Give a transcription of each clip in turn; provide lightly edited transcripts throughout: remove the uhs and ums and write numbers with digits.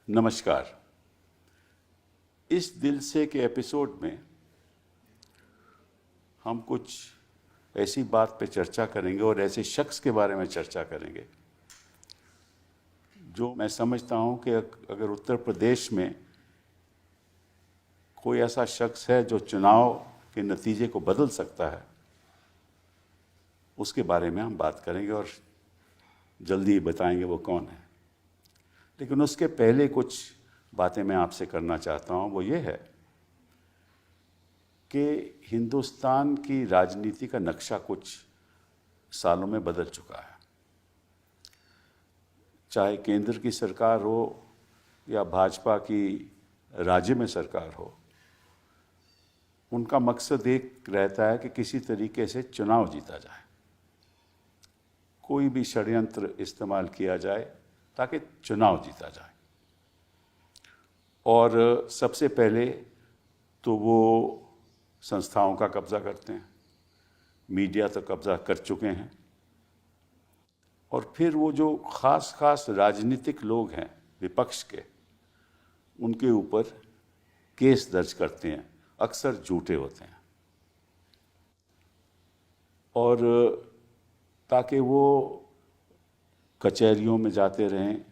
नमस्कार। इस दिल से के एपिसोड में हम कुछ ऐसी बात पे चर्चा करेंगे और ऐसे शख्स के बारे में चर्चा करेंगे जो मैं समझता हूँ कि अगर उत्तर प्रदेश में कोई ऐसा शख्स है जो चुनाव के नतीजे को बदल सकता है, उसके बारे में हम बात करेंगे और जल्दी ही बताएंगे वो कौन है। लेकिन उसके पहले कुछ बातें मैं आपसे करना चाहता हूँ। वो ये है कि हिंदुस्तान की राजनीति का नक्शा कुछ सालों में बदल चुका है। चाहे केंद्र की सरकार हो या भाजपा की राज्य में सरकार हो, उनका मकसद एक रहता है कि किसी तरीके से चुनाव जीता जाए। कोई भी षड्यंत्र इस्तेमाल किया जाए ताकि चुनाव जीता जाए। और सबसे पहले तो वो संस्थाओं का कब्जा करते हैं, मीडिया तो कब्जा कर चुके हैं, और फिर वो जो खास राजनीतिक लोग हैं विपक्ष के, उनके ऊपर केस दर्ज करते हैं, अक्सर झूठे होते हैं, और ताकि वो कचहरियों में जाते रहें,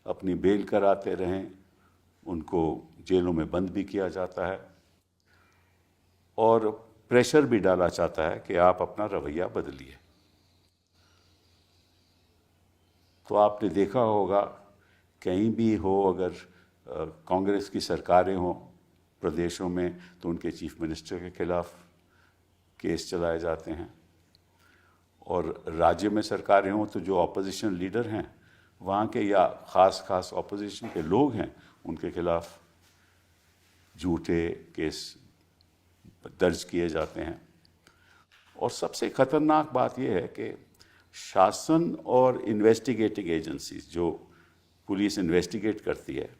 अपनी बेल कराते रहें, उनको जेलों में बंद भी किया जाता है और प्रेशर भी डाला जाता है कि आप अपना रवैया बदलिए। तो आपने देखा होगा कहीं भी हो, अगर कांग्रेस की सरकारें हों प्रदेशों में, तो उनके चीफ मिनिस्टर के खिलाफ केस चलाए जाते हैं, और राज्य में सरकारें हों तो जो ऑपोजिशन लीडर हैं वहाँ के या ख़ास ऑपोजिशन के लोग हैं, उनके खिलाफ झूठे केस दर्ज किए जाते हैं। और सबसे ख़तरनाक बात यह है कि शासन और इन्वेस्टिगेटिंग एजेंसीज, जो पुलिस इन्वेस्टिगेट करती है,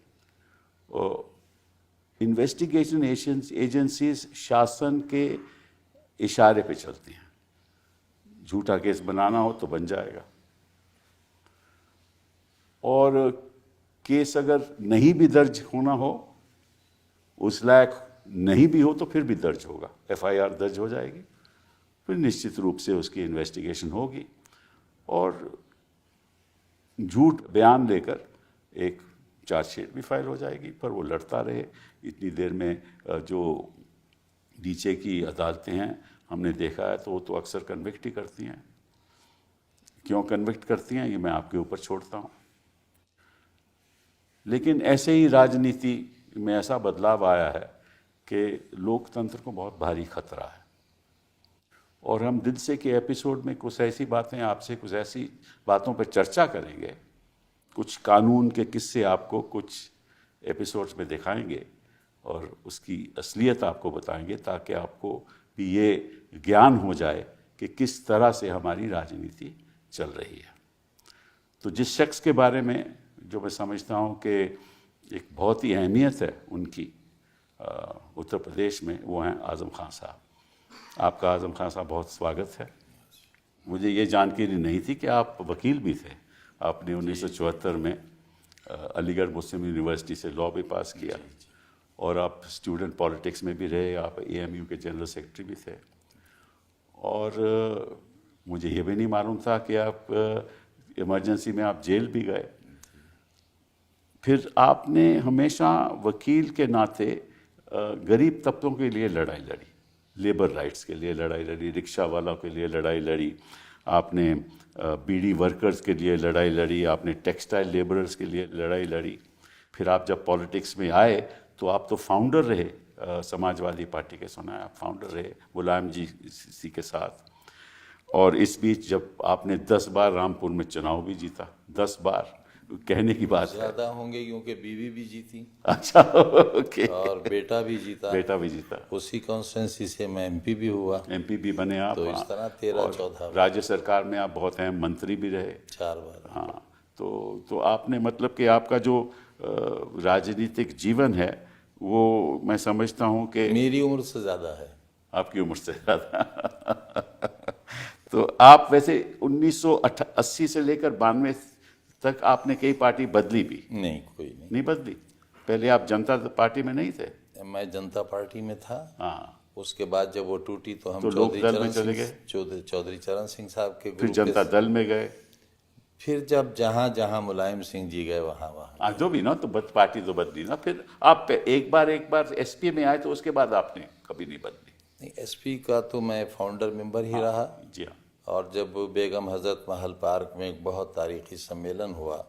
इन्वेस्टिगेशन एजेंसीज शासन के इशारे पे चलती हैं। झूठा केस बनाना हो तो बन जाएगा, और केस अगर नहीं भी दर्ज होना हो, उस लायक नहीं भी हो, तो फिर भी दर्ज होगा, एफआईआर दर्ज हो जाएगी, फिर निश्चित रूप से उसकी इन्वेस्टिगेशन होगी और झूठ बयान लेकर एक चार्जशीट भी फाइल हो जाएगी। पर वो लड़ता रहे इतनी देर में। जो नीचे की अदालतें हैं, हमने देखा है, तो वो तो अक्सर कन्विक्ट ही करती हैं। क्यों कन्विक्ट करती हैं, ये मैं आपके ऊपर छोड़ता हूँ। लेकिन ऐसे ही राजनीति में ऐसा बदलाव आया है कि लोकतंत्र को बहुत भारी खतरा है। और हम दिल से के एपिसोड में कुछ ऐसी बातें आपसे, कुछ ऐसी बातों पर चर्चा करेंगे, कुछ कानून के किस्से आपको कुछ एपिसोड्स में दिखाएंगे और उसकी असलियत आपको बताएंगे, ताकि आपको भी ये ज्ञान हो जाए कि किस तरह से हमारी राजनीति चल रही है। तो जिस शख्स के बारे में जो मैं समझता हूँ कि एक बहुत ही अहमियत है उनकी उत्तर प्रदेश में, वो हैं आज़म खान साहब। आपका आज़म खान साहब बहुत स्वागत है। मुझे ये जानकारी नहीं थी कि आप वकील भी थे। आपने 1974 में अलीगढ़ मुस्लिम यूनिवर्सिटी से लॉ भी पास किया, और आप स्टूडेंट पॉलिटिक्स में भी रहे, आप एएमयू के जनरल सेक्रेटरी भी थे। और मुझे ये भी नहीं मालूम था कि आप इमरजेंसी में आप जेल भी गए। फिर आपने हमेशा वकील के नाते गरीब तबकों के लिए लड़ाई लड़ी, लेबर राइट्स के लिए लड़ाई लड़ी, रिक्शा वालों के लिए लड़ाई लड़ी, आपने बीड़ी वर्कर्स के लिए लड़ाई लड़ी, आपने टेक्सटाइल लेबरर्स के लिए लड़ाई लड़ी। फिर आप जब पॉलिटिक्स में आए तो आप तो फाउंडर रहे समाजवादी पार्टी के, सुना है आप फाउंडर रहे मुलायम जी के साथ। और इस बीच जब आपने 10 बार रामपुर में चुनाव भी जीता, 10 बार, कहने की बात ज्यादा होंगे क्योंकि बीवी भी जीती। अच्छा, ओके। और बेटा भी जीता। उसी कॉन्स्टिट्यूंसी से मैं एमपी भी हुआ। एमपी भी बने आप। तो इस तरह 13-14 राज्य सरकार में आप बहुत अहम मंत्री भी रहे, 4 बार। हाँ। तो आपने, मतलब कि आपका जो राजनीतिक जीवन है वो मैं समझता हूँ कि मेरी उम्र से ज़्यादा है। आपकी उम्र से ज़्यादा। तो आप वैसे 1980 से लेकर 92 तक आपने कई पार्टी बदली भी? नहीं, कोई नहीं। नहीं बदली? पहले आप जनता पार्टी में नहीं थे? मैं जनता पार्टी में था। हाँ। उसके बाद जब वो टूटी तो हम तो चौधरी लोकदल में चरण चले सिंह गए? चौधरी चरण सिंह साहब के फिर ग्रुप जनता के। दल में गए? फिर जब जहाँ जहाँ मुलायम सिंह जी गए वहाँ वहाँ। जो भी ना, तो पार्टी तो बदली ना। फिर आप एक बार एसपी में आए तो उसके बाद आपने कभी नहीं बदली? नहीं, एसपी का तो मैं फाउंडर मेंबर ही रहा। जी हाँ। और जब बेगम हजरत महल पार्क में एक बहुत तारीखी सम्मेलन हुआ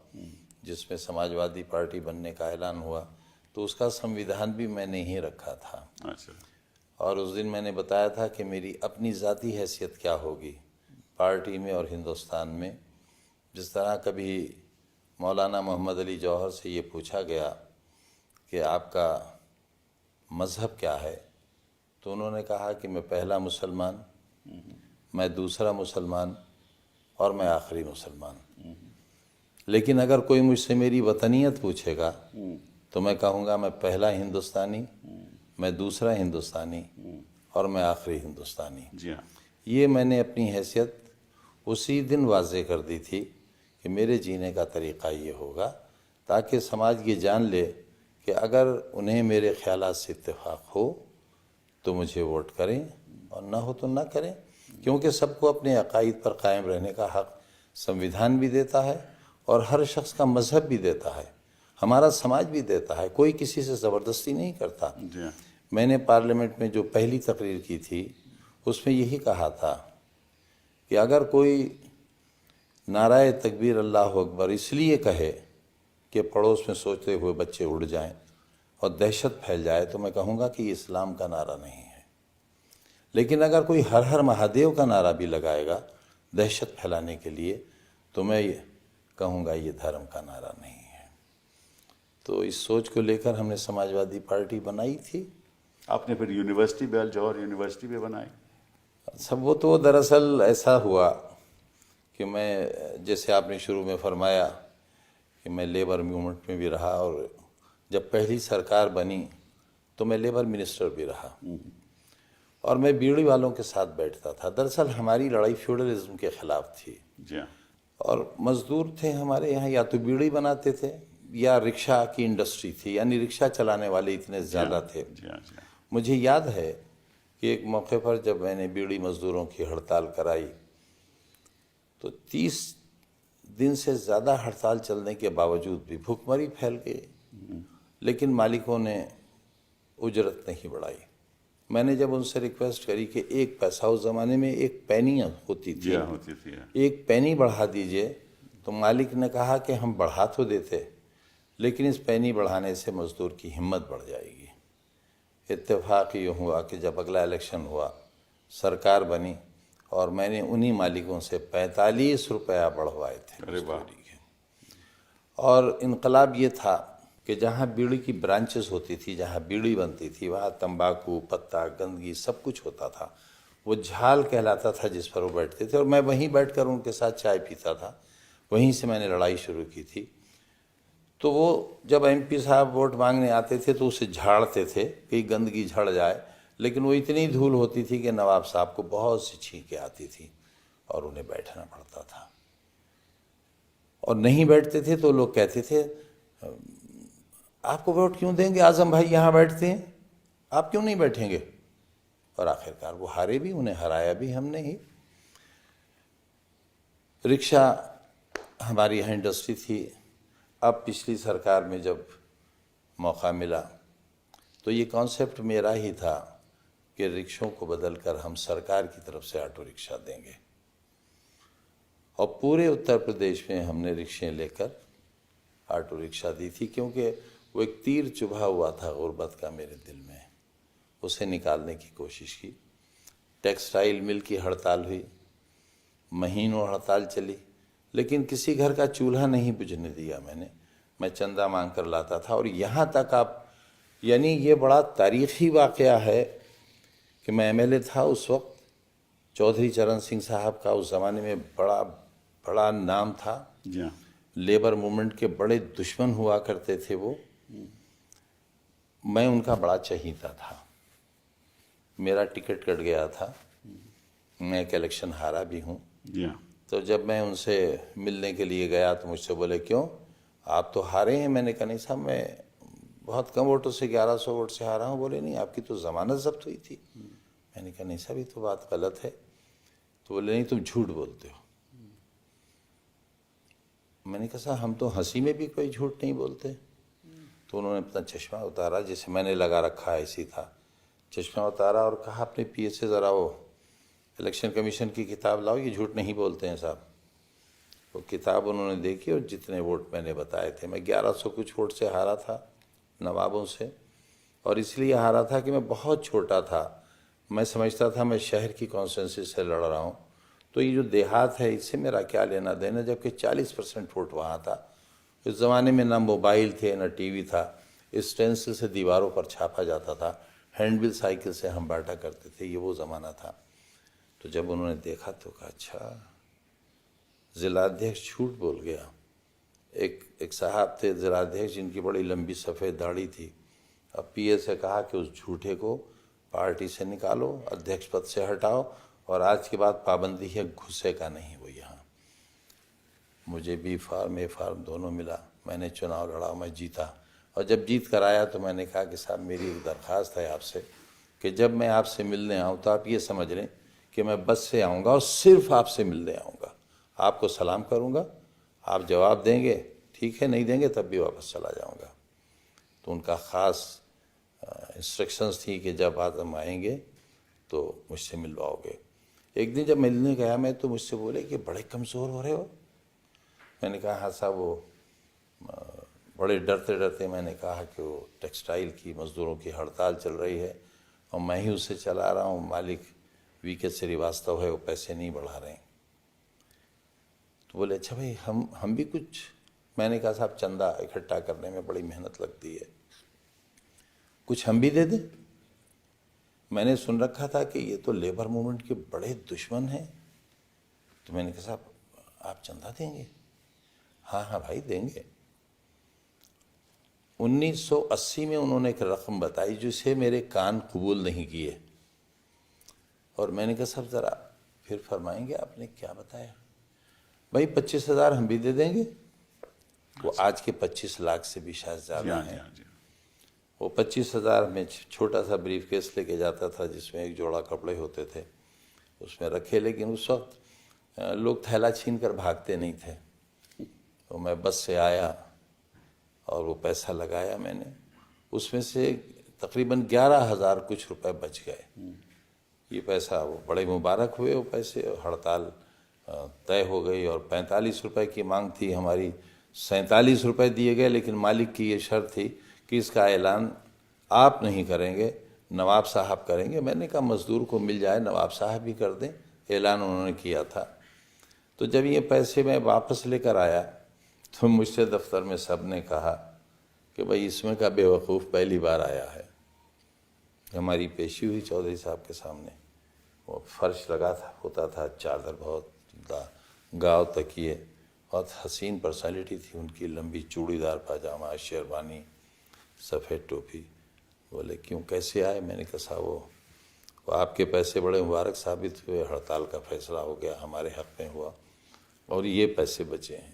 जिसमें समाजवादी पार्टी बनने का ऐलान हुआ, तो उसका संविधान भी मैंने ही रखा था। अच्छा। और उस दिन मैंने बताया था कि मेरी अपनी ज़ाती हैसियत क्या होगी पार्टी में और हिंदुस्तान में। जिस तरह कभी मौलाना मोहम्मद अली जौहर से ये पूछा गया कि आपका मज़हब क्या है, तो उन्होंने कहा कि मैं पहला मुसलमान, मैं दूसरा मुसलमान और मैं आखिरी मुसलमान। लेकिन अगर कोई मुझसे मेरी वतनियत पूछेगा तो मैं कहूँगा मैं पहला हिंदुस्तानी, मैं दूसरा हिंदुस्तानी और मैं आखिरी हिंदुस्तानी। जी हाँ। ये मैंने अपनी हैसियत उसी दिन वाज़े कर दी थी कि मेरे जीने का तरीक़ा ये होगा, ताकि समाज ये जान ले कि अगर उन्हें मेरे ख़यालात से इत्तेफाक हो तो मुझे वोट करें और ना हो तो ना करें, क्योंकि सबको अपने अकायद पर कायम रहने का हक़ संविधान भी देता है और हर शख्स का मज़हब भी देता है, हमारा समाज भी देता है। कोई किसी से ज़बरदस्ती नहीं करता। मैंने पार्लियामेंट में जो पहली तकरीर की थी उसमें यही कहा था कि अगर कोई नाराए तकबीर अल्लाह अकबर इसलिए कहे कि पड़ोस में सोते हुए बच्चे उड़ जाएं और दहशत फैल जाए, तो मैं कहूँगा कि ये इस्लाम का नारा नहीं है। लेकिन अगर कोई हर हर महादेव का नारा भी लगाएगा दहशत फैलाने के लिए, तो मैं कहूँगा ये धर्म का नारा नहीं है। तो इस सोच को लेकर हमने समाजवादी पार्टी बनाई थी। आपने फिर यूनिवर्सिटी बेल जौहर यूनिवर्सिटी भी बनाई? सब वो तो दरअसल ऐसा हुआ कि मैं, जैसे आपने शुरू में फरमाया कि मैं लेबर मूवमेंट में भी रहा, और जब पहली सरकार बनी तो मैं लेबर मिनिस्टर भी रहा और मैं बीड़ी वालों के साथ बैठता था। दरअसल हमारी लड़ाई फ्यूडलिज्म के ख़िलाफ़ थी। जी हाँ। और मज़दूर थे हमारे यहाँ, या तो बीड़ी बनाते थे या रिक्शा की इंडस्ट्री थी, यानी रिक्शा चलाने वाले इतने ज़्यादा थे। मुझे याद है कि एक मौके पर जब मैंने बीड़ी मज़दूरों की हड़ताल कराई तो 30 दिन से ज़्यादा हड़ताल चलने के बावजूद भी भुखमरी फैल गई, लेकिन मालिकों ने उजरत नहीं बढ़ाई। मैंने जब उनसे रिक्वेस्ट करी कि एक पैसा, उस ज़माने में एक पैनी होती थी, एक पैनी बढ़ा दीजिए, तो मालिक ने कहा कि हम बढ़ा तो देते, लेकिन इस पैनी बढ़ाने से मज़दूर की हिम्मत बढ़ जाएगी। इत्तेफाक ये हुआ कि जब अगला इलेक्शन हुआ, सरकार बनी और मैंने उन्हीं मालिकों से 45 रुपया बढ़वाए थे। अरे वाह। और इनकलाब ये था कि जहाँ बीड़ी की ब्रांचेस होती थी, जहाँ बीड़ी बनती थी, वहाँ तंबाकू, पत्ता, गंदगी सब कुछ होता था। वो झाल कहलाता था जिस पर वो बैठते थे, और मैं वहीं बैठकर उनके साथ चाय पीता था। वहीं से मैंने लड़ाई शुरू की थी। तो वो जब एमपी साहब वोट मांगने आते थे तो उसे झाड़ते थे कि गंदगी झड़ जाए, लेकिन वो इतनी धूल होती थी कि नवाब साहब को बहुत सी छींकें आती थी और उन्हें बैठना पड़ता था। और नहीं बैठते थे तो लोग कहते थे आपको वोट क्यों देंगे, आजम भाई यहाँ बैठते हैं, आप क्यों नहीं बैठेंगे। और आखिरकार वो हारे भी, उन्हें हराया भी हमने ही। रिक्शा हमारी यहाँ इंडस्ट्री थी। अब पिछली सरकार में जब मौका मिला तो ये कॉन्सेप्ट मेरा ही था कि रिक्शों को बदलकर हम सरकार की तरफ से ऑटो रिक्शा देंगे, और पूरे उत्तर प्रदेश में हमने रिक्शे लेकर ऑटो रिक्शा दी थी, क्योंकि वो एक तीर चुभा हुआ था गुर्बत का मेरे दिल में। उसे निकालने की कोशिश की। टेक्सटाइल मिल की हड़ताल हुई, महीनों हड़ताल चली, लेकिन किसी घर का चूल्हा नहीं बुझने दिया मैंने। मैं चंदा मांग कर लाता था। और यहाँ तक आप, यानी ये बड़ा तारीख़ी वाक़या है कि मैं एमएलए था उस वक्त, चौधरी चरण सिंह साहब का उस ज़माने में बड़ा नाम था। लेबर मूवमेंट के बड़े दुश्मन हुआ करते थे वो। मैं उनका बड़ा चहीता था। मेरा टिकट कट गया था, मैं एक इलेक्शन हारा भी हूँ। तो जब मैं उनसे मिलने के लिए गया तो मुझसे बोले क्यों, आप तो हारे हैं। मैंने कहा नहीं साहब, मैं बहुत कम वोटों से 1100 वोट से हारा हूँ। बोले नहीं, आपकी तो ज़मानत जब्त हुई थी। मैंने कहा नहीं साहब, ये तो बात गलत है। तो बोले नहीं, तुम झूठ बोलते हो। मैंने कहा साहब, हम तो हंसी में भी कोई झूठ नहीं बोलते। तो उन्होंने अपना चश्मा उतारा, जैसे मैंने लगा रखा ऐसी था, चश्मा उतारा और कहा अपने पीए से ज़रा वो इलेक्शन कमीशन की किताब लाओ, ये झूठ नहीं बोलते हैं साहब। वो किताब उन्होंने देखी और जितने वोट मैंने बताए थे, मैं 1100 कुछ वोट से हारा था नवाबों से, और इसलिए हारा था कि मैं बहुत छोटा था। मैं समझता था मैं शहर की कॉन्स्टिट्यूंसी से लड़ रहा हूँ, तो ये जो देहात है इससे मेरा क्या लेना देना, जबकि 40% वोट वहाँ था। इस ज़माने में ना मोबाइल थे ना टीवी था, स्टेंसिल से दीवारों पर छापा जाता था, हैंडबिल साइकिल से हम बांटा करते थे, ये वो ज़माना था। तो जब उन्होंने देखा तो कहा अच्छा, जिलाध्यक्ष झूठ बोल गया। एक साहब थे जिलाध्यक्ष, जिनकी बड़ी लंबी सफ़ेद दाढ़ी थी। अब पीए से कहा कि उस झूठे को पार्टी से निकालो, अध्यक्ष पद से हटाओ, और आज के बाद पाबंदी है घुसे का नहीं वो यहाँ। मुझे बी फार्म ए फार्म दोनों मिला, मैंने चुनाव लड़ा, मैं जीता। और जब जीत कर आया तो मैंने कहा कि साहब, मेरी एक दरख्वास्त है आपसे कि जब मैं आपसे मिलने आऊँ तो आप ये समझ लें कि मैं बस से आऊँगा और सिर्फ आपसे मिलने आऊँगा। आपको सलाम करूँगा, आप जवाब देंगे ठीक है, नहीं देंगे तब भी वापस चला जाऊँगा। तो उनका ख़ास इंस्ट्रक्शंस थी कि जब आज हम आएंगे तो मुझसे मिलवाओगे। एक दिन जब मिलने गया मैं, तो मुझसे बोले कि बड़े कमज़ोर हो रहे हो। मैंने कहा हाँ साहब, वो बड़े डरते डरते मैंने कहा कि वो टेक्सटाइल की मज़दूरों की हड़ताल चल रही है और मैं ही उसे चला रहा हूँ, मालिक वीके श्रीवास्तव है, वो पैसे नहीं बढ़ा रहे हैं। तो बोले अच्छा भाई, हम भी कुछ। मैंने कहा साहब, चंदा इकट्ठा करने में बड़ी मेहनत लगती है, कुछ हम भी दे दें। मैंने सुन रखा था कि ये तो लेबर मूवमेंट के बड़े दुश्मन हैं। तो मैंने कहा साहब, आप चंदा देंगे? हाँ हाँ भाई देंगे। 1980 में उन्होंने एक रकम बताई जिसे मेरे कान कबूल नहीं किए, और मैंने कहा साहब ज़रा फिर फरमाएंगे आपने क्या बताया? भाई 25,000 हम भी दे देंगे। वो आज के 25 लाख से भी शायद ज़्यादा है। वो 25,000 में छोटा सा ब्रीफ केस लेके जाता था जिसमें एक जोड़ा कपड़े होते थे, उसमें रखे। लेकिन उस वक्त लोग थैला छीन कर भागते नहीं थे। तो मैं बस से आया और वो पैसा लगाया मैंने, उसमें से तकरीबन 11,000 कुछ रुपए बच गए। ये पैसा वो बड़े मुबारक हुए वो पैसे। हड़ताल तय हो गई और 45 रुपए की मांग थी हमारी, 47 रुपए दिए गए। लेकिन मालिक की ये शर्त थी कि इसका ऐलान आप नहीं करेंगे, नवाब साहब करेंगे। मैंने कहा मज़दूर को मिल जाए, नवाब साहब भी कर दें। ऐलान उन्होंने किया था। तो जब ये पैसे मैं वापस लेकर आया तो मुझसे दफ्तर में सब ने कहा कि भाई इसमें का बेवकूफ़ पहली बार आया है। हमारी पेशी हुई चौधरी साहब के सामने। वो फर्श लगा था, होता था, चादर बहुत गाँव तकिए, बहुत हसीन पर्सनैलिटी थी उनकी, लंबी चूड़ीदार पाजामा, शेरवानी, सफ़ेद टोपी। बोले क्यों, कैसे आए? मैंने कहा साहब वो आपके पैसे बड़े मुबारक साबित हुए, हड़ताल का फैसला हो गया, हमारे हक़ में हुआ और ये पैसे बचे हैं।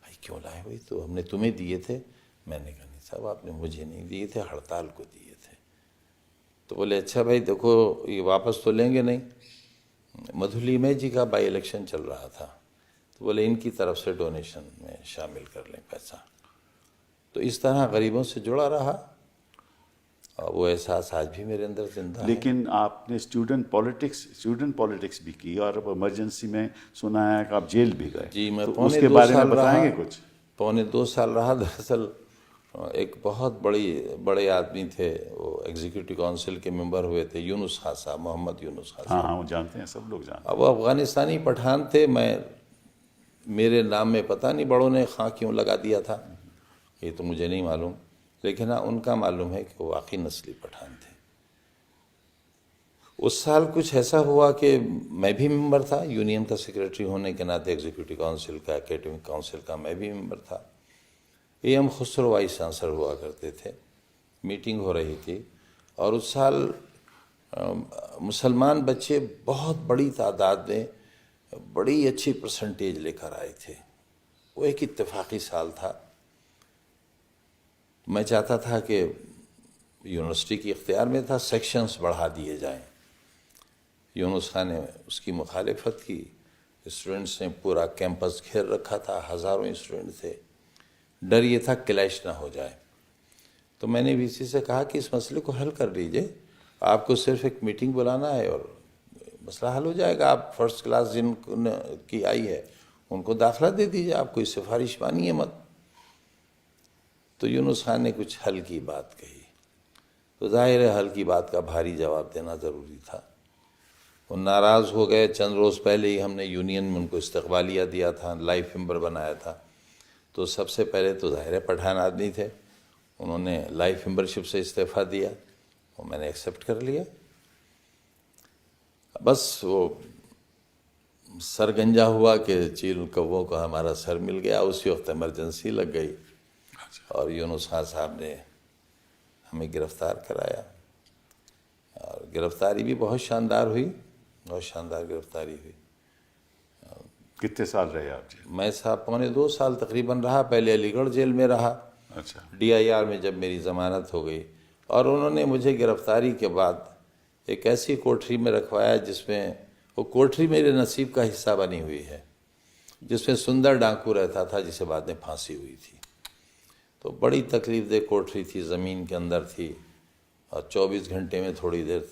भाई क्यों लाए? भाई तो हमने तुम्हें दिए थे। मैंने कहा नहीं साहब, आपने मुझे नहीं दिए थे, हड़ताल को दिए थे। तो बोले अच्छा भाई देखो, ये वापस तो लेंगे नहीं। मधुलिमय जी का बाई इलेक्शन चल रहा था, तो बोले इनकी तरफ से डोनेशन में शामिल कर लें पैसा। तो इस तरह गरीबों से जुड़ा रहा और वो एहसास आज भी मेरे अंदर जिंदा है। लेकिन आपने स्टूडेंट पॉलिटिक्स भी की और इमरजेंसी में सुना है कि आप जेल भी गए। जी, मैं तो पौने उसके 2 बारे में साल बताएंगे रहा। कुछ? पौने 2 साल रहा। दरअसल एक बहुत बड़े आदमी थे, वो एग्जीक्यूटिव काउंसिल के मेंबर हुए थे, यूनुस खान साहब, मोहम्मद यूनुस खान हाँ साहब। हाँ, वो जानते हैं, सब लोग जानते हैं। अब वो अफ़गानिस्तानी पठान थे। मेरे नाम में पता नहीं बड़ों ने खां क्यों लगा दिया था, ये तो मुझे नहीं मालूम। लेकिन हाँ, उनका मालूम है कि वो वाकई नस्ली पठान थे। उस साल कुछ ऐसा हुआ कि मैं भी मेंबर था, यूनियन का सेक्रेटरी होने के नाते, एग्जीक्यूटिव काउंसिल का, एकेडमिक काउंसिल का मैं भी मेंबर था। एम खुसरो वाइस चांसलर हुआ करते थे। मीटिंग हो रही थी और उस साल मुसलमान बच्चे बहुत बड़ी तादाद में बड़ी अच्छी परसेंटेज लेकर आए थे। वो एक इत्तेफाकी साल था। मैं चाहता था कि यूनिवर्सिटी के इख्तियार में था सेक्शंस बढ़ा दिए जाएं। यूनुस खान ने उसकी मुखालिफत की। स्टूडेंट्स ने पूरा कैंपस घेर रखा था, हज़ारों स्टूडेंट थे। डर ये था क्लैश ना हो जाए। तो मैंने वीसी से कहा कि इस मसले को हल कर लीजिए, आपको सिर्फ एक मीटिंग बुलाना है और मसला हल हो जाएगा। आप फर्स्ट क्लास जिन की आई है उनको दाखिला दे दीजिए, आप कोई सिफारिश मानिए मत। तो यूनुस खान ने कुछ हल की बात कही, तो जाहिर है हल की बात का भारी जवाब देना ज़रूरी था। वो नाराज़ हो गए। चंद रोज़ पहले ही हमने यूनियन में उनको इस्तकबालिया दिया था, लाइफ मेंबर बनाया था। तो सबसे पहले तो ज़ाहिर है पठान आदमी थे, उन्होंने लाइफ मेंबरशिप से इस्तीफ़ा दिया, वो मैंने एक्सेप्ट कर लिया। बस वो सरगंजा हुआ कि चील कौवों को हमारा सर मिल गया। उसी वक्त इमरजेंसी लग गई और यूनुस खान साहब ने हमें गिरफ़्तार कराया। और गिरफ़्तारी भी बहुत शानदार हुई, बहुत शानदार गिरफ़्तारी हुई। कितने साल रहे आप जेल? मैं साहब 2.25 साल तकरीबन रहा। पहले अलीगढ़ जेल में रहा, अच्छा। DIR में जब मेरी ज़मानत हो गई। और उन्होंने मुझे गिरफ़्तारी के बाद एक ऐसी कोठरी में रखवाया जिसमें, वो कोठरी मेरे नसीब का हिस्सा बनी हुई है, जिसमें सुंदर डाकू रहता था जिसे बाद में फांसी हुई थी। तो बड़ी तकलीफ़देह कोठरी थी, ज़मीन के अंदर थी और 24 घंटे में थोड़ी देर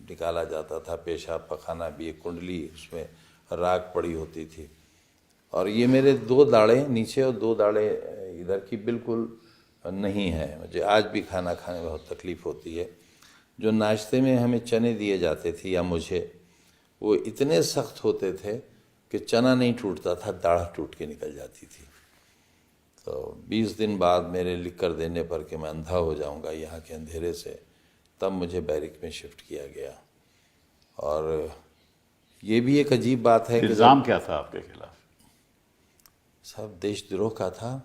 निकाला जाता था। पेशाब पखाना भी, एक कुंडली उसमें राख पड़ी होती थी। और ये मेरे 2 दाढ़ें नीचे और 2 दाढ़ें इधर की बिल्कुल नहीं है। मुझे आज भी खाना खाने में बहुत तकलीफ़ होती है। जो नाश्ते में हमें चने दिए जाते थे या मुझे, वो इतने सख्त होते थे कि चना नहीं टूटता था, दाढ़ टूट के निकल जाती थी। तो 20 दिन बाद मेरे लिख कर देने पर कि मैं अंधा हो जाऊंगा यहाँ के अंधेरे से, तब मुझे बैरिक में शिफ्ट किया गया। और ये भी एक अजीब बात है कि इल्ज़ाम क्या था आपके खिलाफ? सब देशद्रोह का था।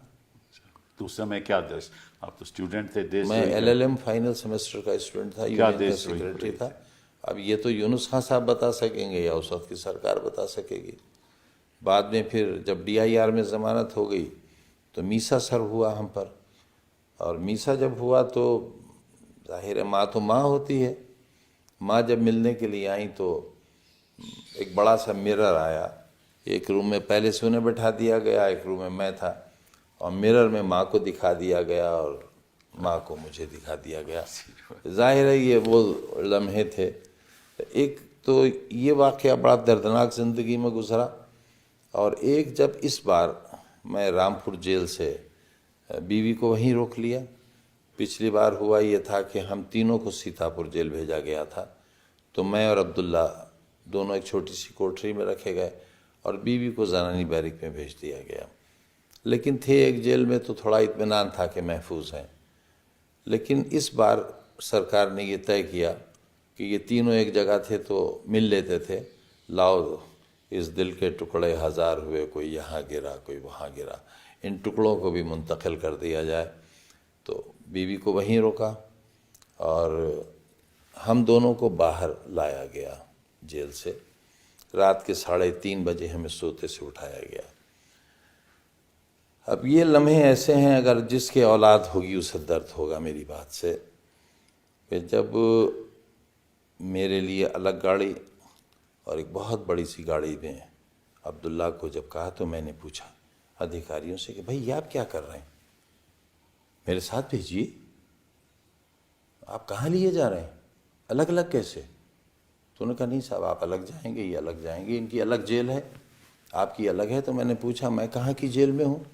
तो उस समय क्या देश, आप तो स्टूडेंट थे, देश मैं LLM फाइनल सेमेस्टर का स्टूडेंट था, यूनियन का देशद्रोही सेक्रेटरी पढ़े था। अब ये तो यूनुस खान साहब बता सकेंगे या उस वक्त की सरकार बता सकेगी। बाद में फिर जब DIR में ज़मानत हो गई तो मीसा सर हुआ हम पर। और मीसा जब हुआ तो जाहिर है माँ तो माँ होती है। माँ जब मिलने के लिए आई तो एक बड़ा सा मिरर आया। एक रूम में पहले से उन्हें बैठा दिया गया, एक रूम में मैं था, और मिरर में माँ को दिखा दिया गया और माँ को मुझे दिखा दिया गया। जाहिर है ये वो लम्हे थे। एक तो ये वाक़या बड़ा दर्दनाक ज़िंदगी में गुज़रा। और एक जब इस बार मैं रामपुर जेल से बीवी को वहीं रोक लिया। पिछली बार हुआ ये था कि हम तीनों को सीतापुर जेल भेजा गया था, तो मैं और अब्दुल्ला दोनों एक छोटी सी कोठरी में रखे गए और बीवी को ज़नानी बैरिक में भेज दिया गया। लेकिन थे एक जेल में तो थोड़ा इत्मीनान था कि महफूज हैं। लेकिन इस बार सरकार ने ये तय किया कि ये तीनों एक जगह थे तो मिल लेते थे। लाओ इस दिल के टुकड़े हज़ार हुए, कोई यहाँ गिरा कोई वहाँ गिरा, इन टुकड़ों को भी मुंतकिल कर दिया जाए। तो बीवी को वहीं रोका और हम दोनों को बाहर लाया गया जेल से। रात के 3:30 बजे हमें सोते से उठाया गया। अब ये लम्हे ऐसे हैं, अगर जिसके औलाद होगी उसे दर्द होगा मेरी बात से। फिर जब मेरे लिए अलग गाड़ी और एक बहुत बड़ी सी गाड़ी में अब्दुल्ला को जब कहा तो मैंने पूछा अधिकारियों से कि भाई ये आप क्या कर रहे हैं, मेरे साथ भेजिए, आप कहाँ लिए जा रहे हैं, अलग अलग कैसे? तो उन्होंने कहा नहीं साहब आप अलग जाएंगे, ये अलग जाएंगे, इनकी अलग जेल है, आपकी अलग है। तो मैंने पूछा मैं कहाँ की जेल में हूँ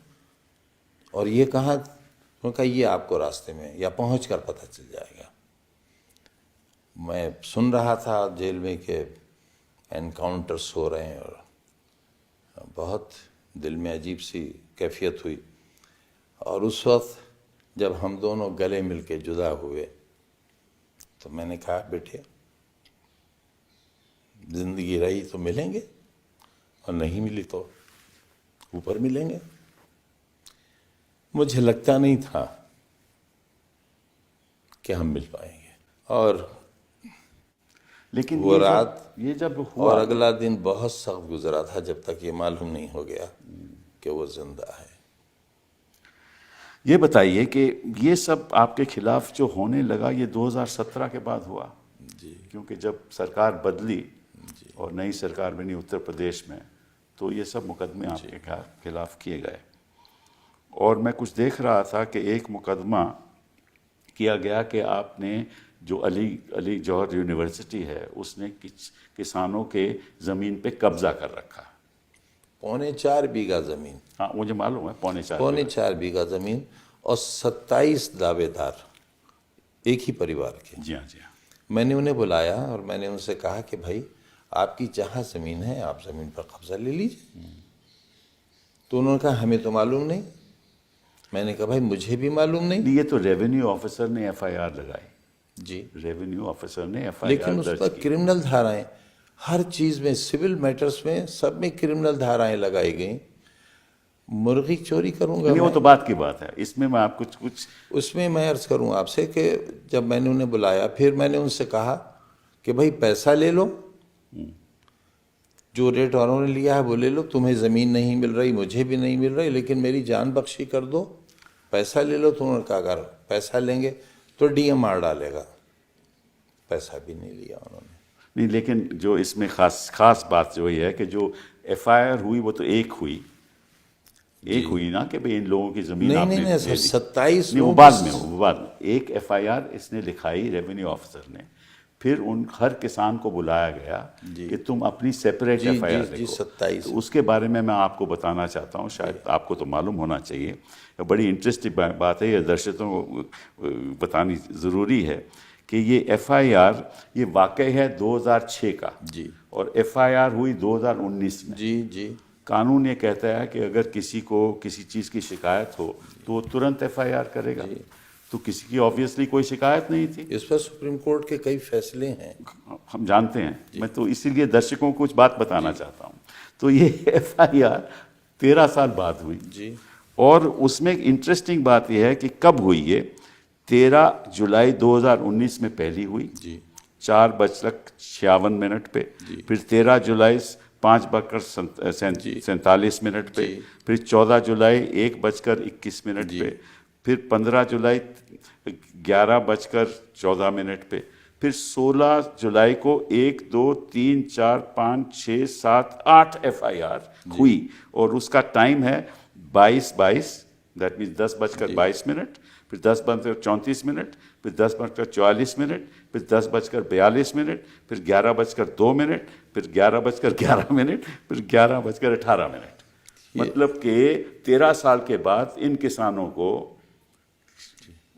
और ये कहाँ? उन्होंने कहा ये आपको रास्ते में या पहुँच कर पता चल जाएगा। मैं सुन रहा था जेल में कि एनकाउंटर्स हो रहे हैं और बहुत दिल में अजीब सी कैफियत हुई। और उस वक्त जब हम दोनों गले मिल के जुदा हुए तो मैंने कहा बेटे ज़िंदगी रही तो मिलेंगे और नहीं मिली तो ऊपर मिलेंगे। मुझे लगता नहीं था कि हम मिल पाएंगे। और लेकिन वो रात ये जब हुआ, और अगला दिन बहुत सख्त गुजरा था, जब तक ये मालूम नहीं हो गया कि वो जिंदा है। ये बताइए कि ये सब आपके खिलाफ जो होने लगा ये 2017 के बाद हुआ जी क्योंकि जब सरकार बदली और नई सरकार बनी उत्तर प्रदेश में, तो ये सब मुकदमे आपके खिलाफ किए गए। और मैं कुछ देख रहा था कि एक मुकदमा किया गया कि आपने जो अली जौहर यूनिवर्सिटी है उसने किसानों के ज़मीन पे कब्जा कर रखा। 4.25 बीघा जमीन, हाँ मुझे मालूम है, 4.25 4.25 बीघा जमीन और 27 दावेदार एक ही परिवार के। जी हाँ, जी हाँ। मैंने उन्हें बुलाया और मैंने उनसे कहा कि भाई आपकी जहाँ ज़मीन है आप ज़मीन पर कब्जा ले लीजिए। तो उन्होंने कहा हमें तो मालूम नहीं। मैंने कहा भाई मुझे भी मालूम नहीं। ये तो रेवेन्यू ऑफिसर ने एफआईआर लगाई जी, रेवेन्यू ऑफिसर ने एफआईआर लेकिन उस पर क्रिमिनल धाराएं, हर चीज़ में, सिविल मैटर्स में, सब में क्रिमिनल धाराएं लगाई गई। मुर्गी चोरी करूंगा नहीं, वो मैं? तो बात की बात है। इसमें मैं आप कुछ उसमें मैं अर्ज करूं आपसे कि जब मैंने उन्हें बुलाया, फिर मैंने उनसे कहा कि भाई पैसा ले लो, जो रेट वालों ने लिया है वो ले लो, तुम्हें ज़मीन नहीं मिल रही, मुझे भी नहीं मिल रही, लेकिन मेरी जान बख्शी कर दो, पैसा ले लो। तो उन्होंने कहा अगर पैसा लेंगे तो डीएम मार डालेगा। पैसा भी नहीं लिया उन्होंने। नहीं, लेकिन जो इसमें खास बात जो ये है कि जो एफआईआर हुई वो तो एक हुई ना कि भाई इन लोगों की जमीन नहीं आपने नहीं नहीं, ले ली। 27 नहीं, वो बाद में एक एफआईआर इसने लिखाई रेवेन्यू ऑफिसर ने, फिर उन हर किसान को बुलाया गया कि तुम अपनी सेपरेट एफआईआर जी, लिखो। 27। तो उसके बारे में मैं आपको बताना चाहता हूँ, शायद आपको तो मालूम होना चाहिए, बड़ी इंटरेस्टिंग बात है, ये दर्शकों को बतानी ज़रूरी है कि ये एफआईआर ये वाकई है 2006 का जी, और एफआईआर हुई 2019 में। जी जी, कानून ये कहता है कि अगर किसी को किसी चीज़ की शिकायत हो तो वो तुरंत एफआईआर करेगा। तो किसी की ऑब्वियसली कोई शिकायत नहीं थी। इस पर सुप्रीम कोर्ट के कई फैसले हैं, हम जानते हैं, मैं तो इसीलिए दर्शकों को कुछ बात बताना चाहता हूँ। तो ये एफआईआर 13 साल बाद हुई जी, और उसमें एक इंटरेस्टिंग बात यह है कि कब हुई ये, 13 जुलाई 2019 में पहली हुई जी, 4:56 पे, फिर 13 जुलाई 5:47 पे, फिर 14 जुलाई 1:21 पे, फिर 15 जुलाई 11:14 पे, फिर 16 जुलाई को 1, 2, 3, 4, 5, 6, 7, 8 एफआईआर हुई और उसका टाइम है 22:22, दैट मीन्स 10:22, फिर 10:34, फिर 10:44, फिर 10:42, फिर 11:02, फिर 11:11, फिर 11:18। मतलब कि 13 साल के बाद इन किसानों को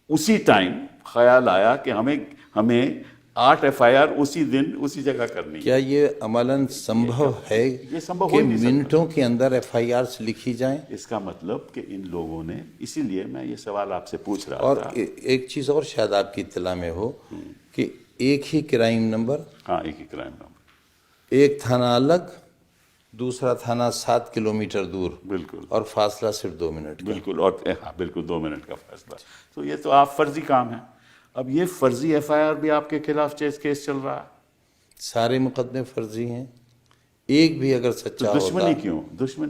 उसी टाइम ख्याल आया कि हमें 8 एफआईआर उसी दिन उसी जगह करनी है। क्या ये अमलन संभव है ये संभव हो कि ही नहीं सकता। मिनटों के अंदर एफआईआर लिखी जाएं? इसका मतलब कि इन लोगों ने, इसीलिए मैं ये सवाल आपसे पूछ रहा और था। एक चीज़ और शायद आपकी इत्तला में हो कि एक ही क्राइम नंबर, हाँ, एक ही क्राइम नंबर, एक थाना अलग, दूसरा थाना 7 किलोमीटर दूर, बिल्कुल, और फासला सिर्फ 2 मिनट का। बिल्कुल, और हाँ बिल्कुल 2 मिनट का फैसला। तो ये तो आप फर्जी काम है। अब ये फर्जी एफआईआर भी आपके खिलाफ केस चल रहा है। सारे मुकदमे फर्जी हैं, एक भी अगर सच्चा तो दुश्मनी होता।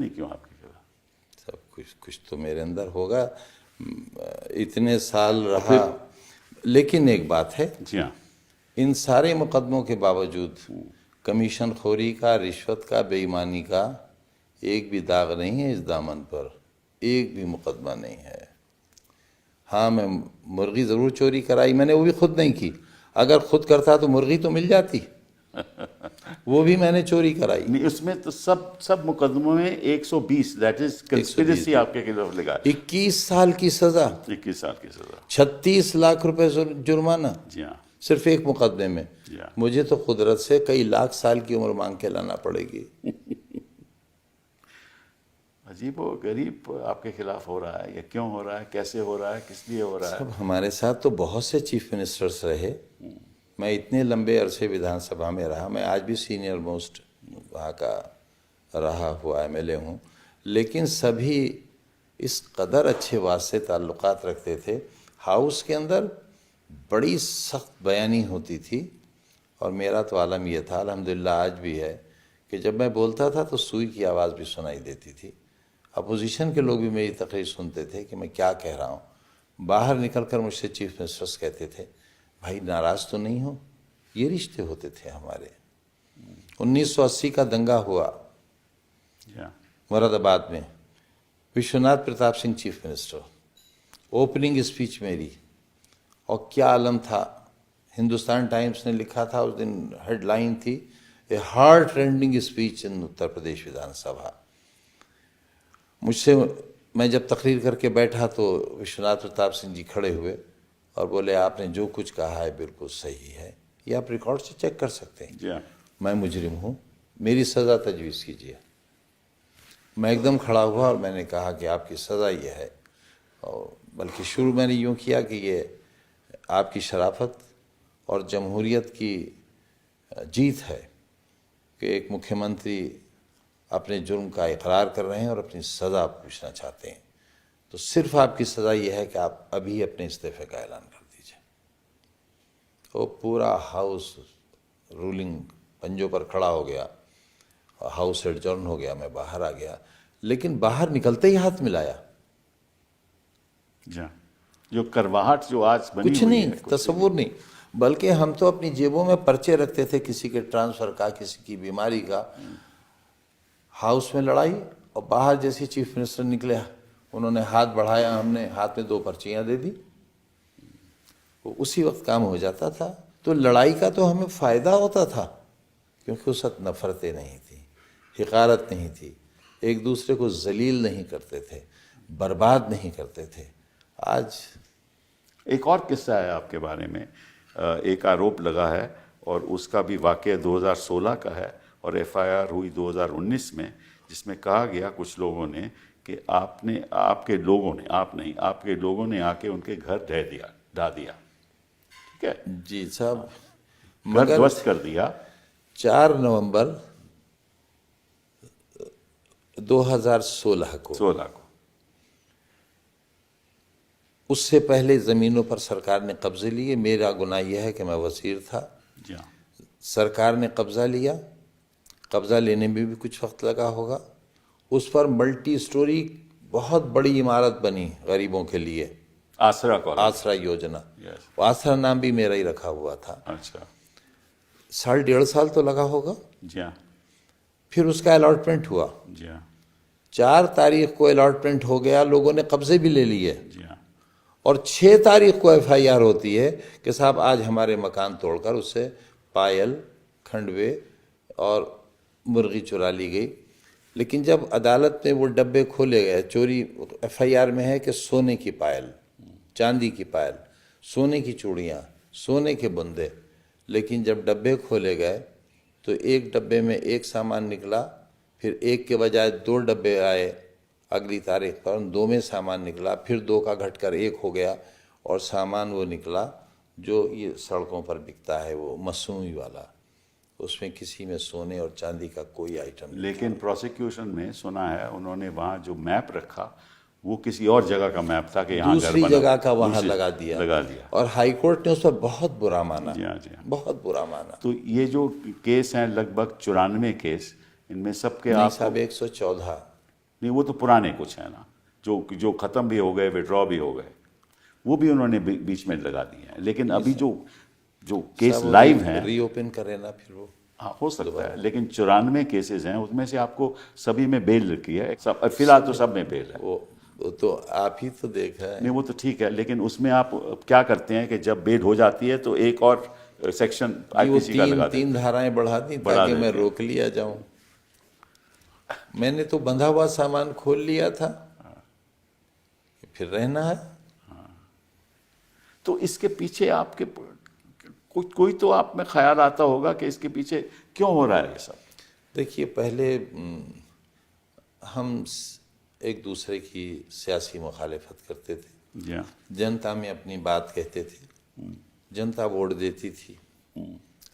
क्यों आपके खिलाफ? सब कुछ तो मेरे अंदर होगा, इतने साल रहा। लेकिन एक बात है, जी हाँ, इन सारे मुकदमों के बावजूद कमीशन खोरी का, रिश्वत का, बेईमानी का एक भी दाग नहीं है इस दामन पर, एक भी मुकदमा नहीं है। हाँ, मैं मुर्गी ज़रूर चोरी कराई, मैंने वो भी खुद नहीं की। अगर खुद करता तो मुर्गी तो मिल जाती, वो भी मैंने चोरी कराई। नहीं, उसमें तो सब मुकदमों में 120, दैट इज कंस्पिरेसी आपके खिलाफ लगा है। 21 साल की सजा, 21 साल की सजा, 36 लाख रुपए जुर्माना, जी हाँ, सिर्फ एक मुकदमे में। जी हाँ। मुझे तो कुदरत से कई लाख साल की उम्र मांग के लाना पड़ेगी। अजीब और गरीब आपके खिलाफ हो रहा है, ये क्यों हो रहा है, कैसे हो रहा है, किस लिए हो रहा है? सब हमारे साथ तो बहुत से चीफ मिनिस्टर्स रहे। मैं इतने लंबे अरसे विधानसभा में रहा, मैं आज भी सीनियर मोस्ट वहाँ का रहा हुआ एमएलए हूँ, लेकिन सभी इस कदर अच्छे वास्ते ताल्लुकात रखते थे। हाउस के अंदर बड़ी सख्त बयानी होती थी और मेरा तो आलम यह था, अल्हम्दुलिल्लाह आज भी है, कि जब मैं बोलता था तो सुई की आवाज़ भी सुनाई देती थी। अपोजिशन के लोग भी मेरी तकरीर सुनते थे कि मैं क्या कह रहा हूँ। बाहर निकलकर मुझसे चीफ मिनिस्टर्स कहते थे, भाई नाराज़ तो नहीं हो। ये रिश्ते होते थे हमारे। 1980 का दंगा हुआ मुरादाबाद में, Vishwanath Pratap Singh chief minister, opening speech मेरी, और क्या आलम था। हिंदुस्तान टाइम्स ने लिखा था उस दिन, हेडलाइन थी, a heart rending speech in Uttar Pradesh Vidhan Sabha. मुझसे, मैं जब तकरीर करके बैठा तो विश्वनाथ प्रताप सिंह जी खड़े हुए और बोले, आपने जो कुछ कहा है बिल्कुल सही है, ये आप रिकॉर्ड से चेक कर सकते हैं। मैं मुजरिम हूँ, मेरी सज़ा तजवीज़ कीजिए। मैं एकदम खड़ा हुआ और मैंने कहा कि आपकी सज़ा ये है, और बल्कि शुरू मैंने यूँ किया कि ये आपकी शराफत और जमहूरियत की जीत है कि एक मुख्यमंत्री अपने जुर्म का इकरार कर रहे हैं और अपनी सज़ा पूछना चाहते हैं। तो सिर्फ आपकी सज़ा यह है कि आप अभी अपने इस्तीफे का ऐलान कर दीजिए। तो पूरा हाउस रूलिंग पंजों पर खड़ा हो गया, हाउस एडजॉर्न हो गया, मैं बाहर आ गया। लेकिन बाहर निकलते ही हाथ मिलाया। जो करवाहट जो आज बनी कुछ हुई नहीं, है, तसव्वुर नहीं। बल्कि हम तो अपनी जेबों में पर्चे रखते थे, किसी के ट्रांसफ़र का, किसी की बीमारी का। हाउस में लड़ाई, और बाहर जैसे चीफ मिनिस्टर निकले, उन्होंने हाथ बढ़ाया, हमने हाथ में 2 पर्चियाँ दे दी, वो उसी वक्त काम हो जाता था। तो लड़ाई का तो हमें फ़ायदा होता था, क्योंकि उस वक्त नफ़रतें नहीं थी, हिकारत नहीं थी, एक दूसरे को जलील नहीं करते थे, बर्बाद नहीं करते थे। आज एक और किस्सा है आपके बारे में, एक आरोप लगा है और उसका भी वाक़या 2016 का है, और एफआईआर हुई 2019 में, जिसमें कहा गया कुछ लोगों ने कि आपने, आपके लोगों ने, आप नहीं, आपके लोगों ने आके उनके घर ढा दिया। ठीक है जी साहब, घर ध्वस्त कर दिया। 4 नवंबर 2016 को, 16 को। उससे पहले ज़मीनों पर सरकार ने कब्जे लिए। मेरा गुनाह यह है कि मैं वज़ीर था। जी हाँ। सरकार ने कब्ज़ा लिया, कब्ज़ा लेने में भी कुछ वक्त लगा होगा। उस पर मल्टी स्टोरी बहुत बड़ी इमारत बनी गरीबों के लिए, आसरा कॉलेज, आसरा योजना। यस। आसरा नाम भी मेरा ही रखा हुआ था। अच्छा। 1.5 साल तो लगा होगा। जी हाँ। फिर उसका अलॉटमेंट हुआ। जी हाँ। 4 तारीख को अलॉटमेंट हो गया, लोगों ने कब्जे भी ले लिए, जी हाँ। और 6 तारीख को एफआईआर होती है कि साहब आज हमारे मकान तोड़कर उससे पायल, खंडवे और मुर्गी चुरा ली गई। लेकिन जब अदालत में वो डब्बे खोले गए, चोरी एफआईआर में है कि सोने की पायल, चांदी की पायल, सोने की चूड़ियाँ, सोने के बुंदे। लेकिन जब डब्बे खोले गए तो एक डब्बे में एक सामान निकला, फिर एक के बजाय 2 डब्बे आए अगली तारीख पर, 2 में सामान निकला, फिर 2 का घटकर 1 हो गया, और सामान वो निकला जो ये सड़कों पर बिकता है, वो मसनूई वाला। उसमें किसी में सोने और चांदी का कोई आइटम नहीं। लेकिन प्रोसिक्यूशन में सुना है उन्होंने वहाँ जो मैप रखा वो किसी और जगह का मैप था कि यहाँ दूसरी जगह का वहाँ लगा दिया, और हाई कोर्ट ने उस पर बहुत बुरा माना। जी हाँ, जी हाँ। बहुत बुरा माना। तो ये जो केस हैं लगभग 94 केस, इनमें सबके नहीं आप साहब, 114। नहीं, वो तो पुराने कुछ है ना, जो ख़त्म भी हो गए, विड्रॉ भी हो गए, वो भी उन्होंने बीच में लगा दिए हैं। लेकिन अभी जो केस लाइव हैं, रीओपन करें ना फिर वो। हाँ हो सकता है, लेकिन 94 केसेस हैं, उसमें से आपको सभी में बेल रखी है, सब फिलहाल तो सब में बेल है। वो तो आप ही तो देखा है। नहीं वो तो ठीक है, लेकिन उसमें आप क्या करते हैं कि जब बेल हो जाती है तो एक और सेक्शन आईपीसी का लगा देते हैं। 3 धाराएं बढ़ा दी ताकि मैं रोक लिया जाऊं। मैंने तो बंधा हुआ सामान खोल लिया था, फिर रहना है। तो इसके पीछे आपके कोई तो आप में ख्याल आता होगा कि इसके पीछे क्यों हो रहा है ये सब। देखिए, पहले हम एक दूसरे की सियासी मुखालिफत करते थे, जी हाँ। जनता में अपनी बात कहते थे, जनता वोट देती थी।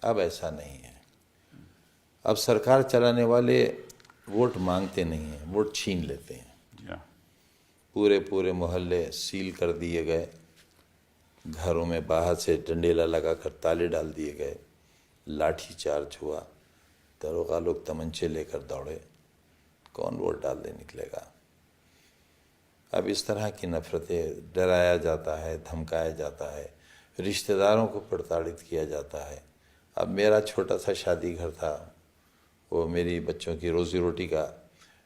अब ऐसा नहीं है। अब सरकार चलाने वाले वोट मांगते नहीं हैं, वोट छीन लेते हैं। जी हाँ। पूरे मोहल्ले सील कर दिए गए, घरों में बाहर से डंडेला लगाकर ताले डाल दिए गए, लाठी चार्ज हुआ, दरोगा लोग तमंचे लेकर दौड़े, कौन वोट डालने निकलेगा। अब इस तरह की नफ़रतें, डराया जाता है, धमकाया जाता है, रिश्तेदारों को प्रताड़ित किया जाता है। अब मेरा छोटा सा शादी घर था, वो मेरी बच्चों की रोज़ी रोटी का,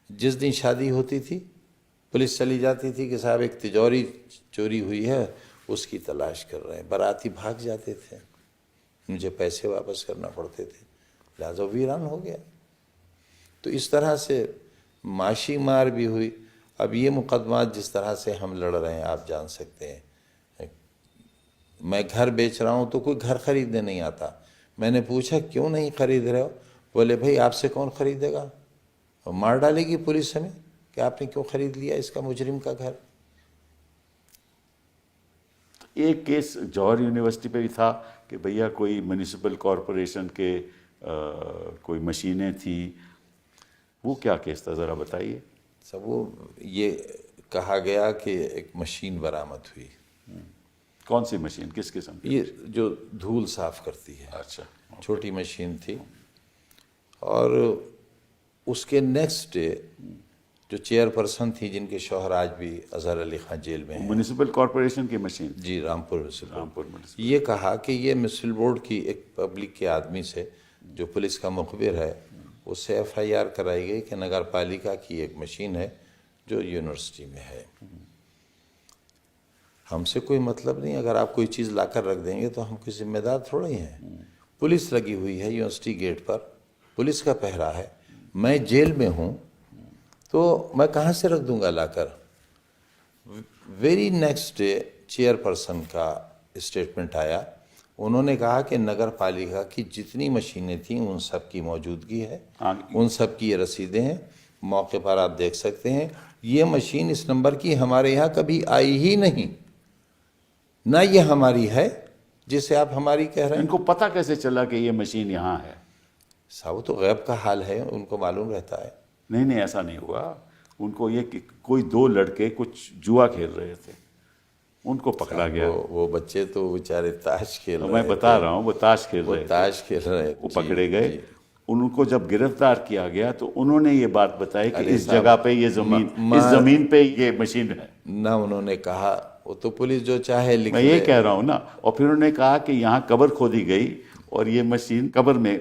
जिस दिन शादी होती थी पुलिस चली जाती थी कि साहब एक तिजोरी चोरी हुई है, उसकी तलाश कर रहे हैं। बाराती भाग जाते थे, मुझे पैसे वापस करना पड़ते थे, लिहाजा वीरान हो गया। तो इस तरह से माशी मार भी हुई। अब ये मुकदमात जिस तरह से हम लड़ रहे हैं आप जान सकते हैं। मैं घर बेच रहा हूँ तो कोई घर खरीदने नहीं आता। मैंने पूछा क्यों नहीं खरीद रहे हो, बोले भाई आपसे कौन खरीदेगा, और मार डालेगी पुलिस हमें कि आपने क्यों खरीद लिया इसका मुजरिम का घर। एक केस जौहर यूनिवर्सिटी पे भी था कि भैया कोई म्यूनिसिपल कॉरपोरेशन के कोई मशीनें थी, वो क्या केस था ज़रा बताइए। सब वो ये कहा गया कि एक मशीन बरामद हुई। कौन सी मशीन, किस किस्म की? ये जो धूल साफ करती है, अच्छा, छोटी मशीन थी। और उसके नेक्स्ट डे जो चेयरपर्सन थी, जिनके शौहर आज भी अजहर अली खान जेल में हैं, म्यूनिसिपल कॉरपोरेशन की मशीन? जी, रामपुर म्यूनिसिपल। रामपुर म्यूनिसिपल। ये कहा कि ये म्यूनिसिपल बोर्ड की एक पब्लिक के आदमी से, जो पुलिस का मुखबिर है, उससे FIR कराई गई कि नगर पालिका की एक मशीन है जो यूनिवर्सिटी में है। हमसे कोई मतलब नहीं, अगर आप कोई चीज़ लाकर रख देंगे तो हम कोई जिम्मेदार थोड़े ही हैं। पुलिस लगी हुई है यूनिवर्सिटी गेट पर, पुलिस का पहरा है, मैं जेल में हूँ, तो मैं कहाँ से रख दूंगा लाकर। वेरी नेक्स्ट डे चेयरपर्सन का स्टेटमेंट आया, उन्होंने कहा कि नगर पालिका की जितनी मशीनें थीं उन सब की मौजूदगी है, उन सब की ये रसीदें हैं, मौके पर आप देख सकते हैं। ये मशीन इस नंबर की हमारे यहाँ कभी आई ही नहीं, ना ये हमारी है जिसे आप हमारी कह रहे हैं। इनको पता कैसे चला कि ये मशीन यहाँ है? साहब तो गैब का हाल है, उनको मालूम रहता है। नहीं नहीं, ऐसा नहीं हुआ। उनको ये कि कोई दो लड़के कुछ जुआ खेल रहे थे, उनको पकड़ा गया। वो बच्चे तो बेचारे ताश खेल रहे मैं बता रहा हूँ, वो ताश खेल रहे थे, ताश खेल रहे, वो पकड़े गए। उनको जब गिरफ्तार किया गया तो उन्होंने ये बात बताई कि इस जगह पे ये जमीन, इस जमीन पे ये मशीन है ना। उन्होंने कहा, वो तो पुलिस जो चाहे लिख, मैं ये कह रहा हूँ ना। और फिर उन्होंने कहा कि यहाँ कब्र खोदी गई और ये मशीन कब्र में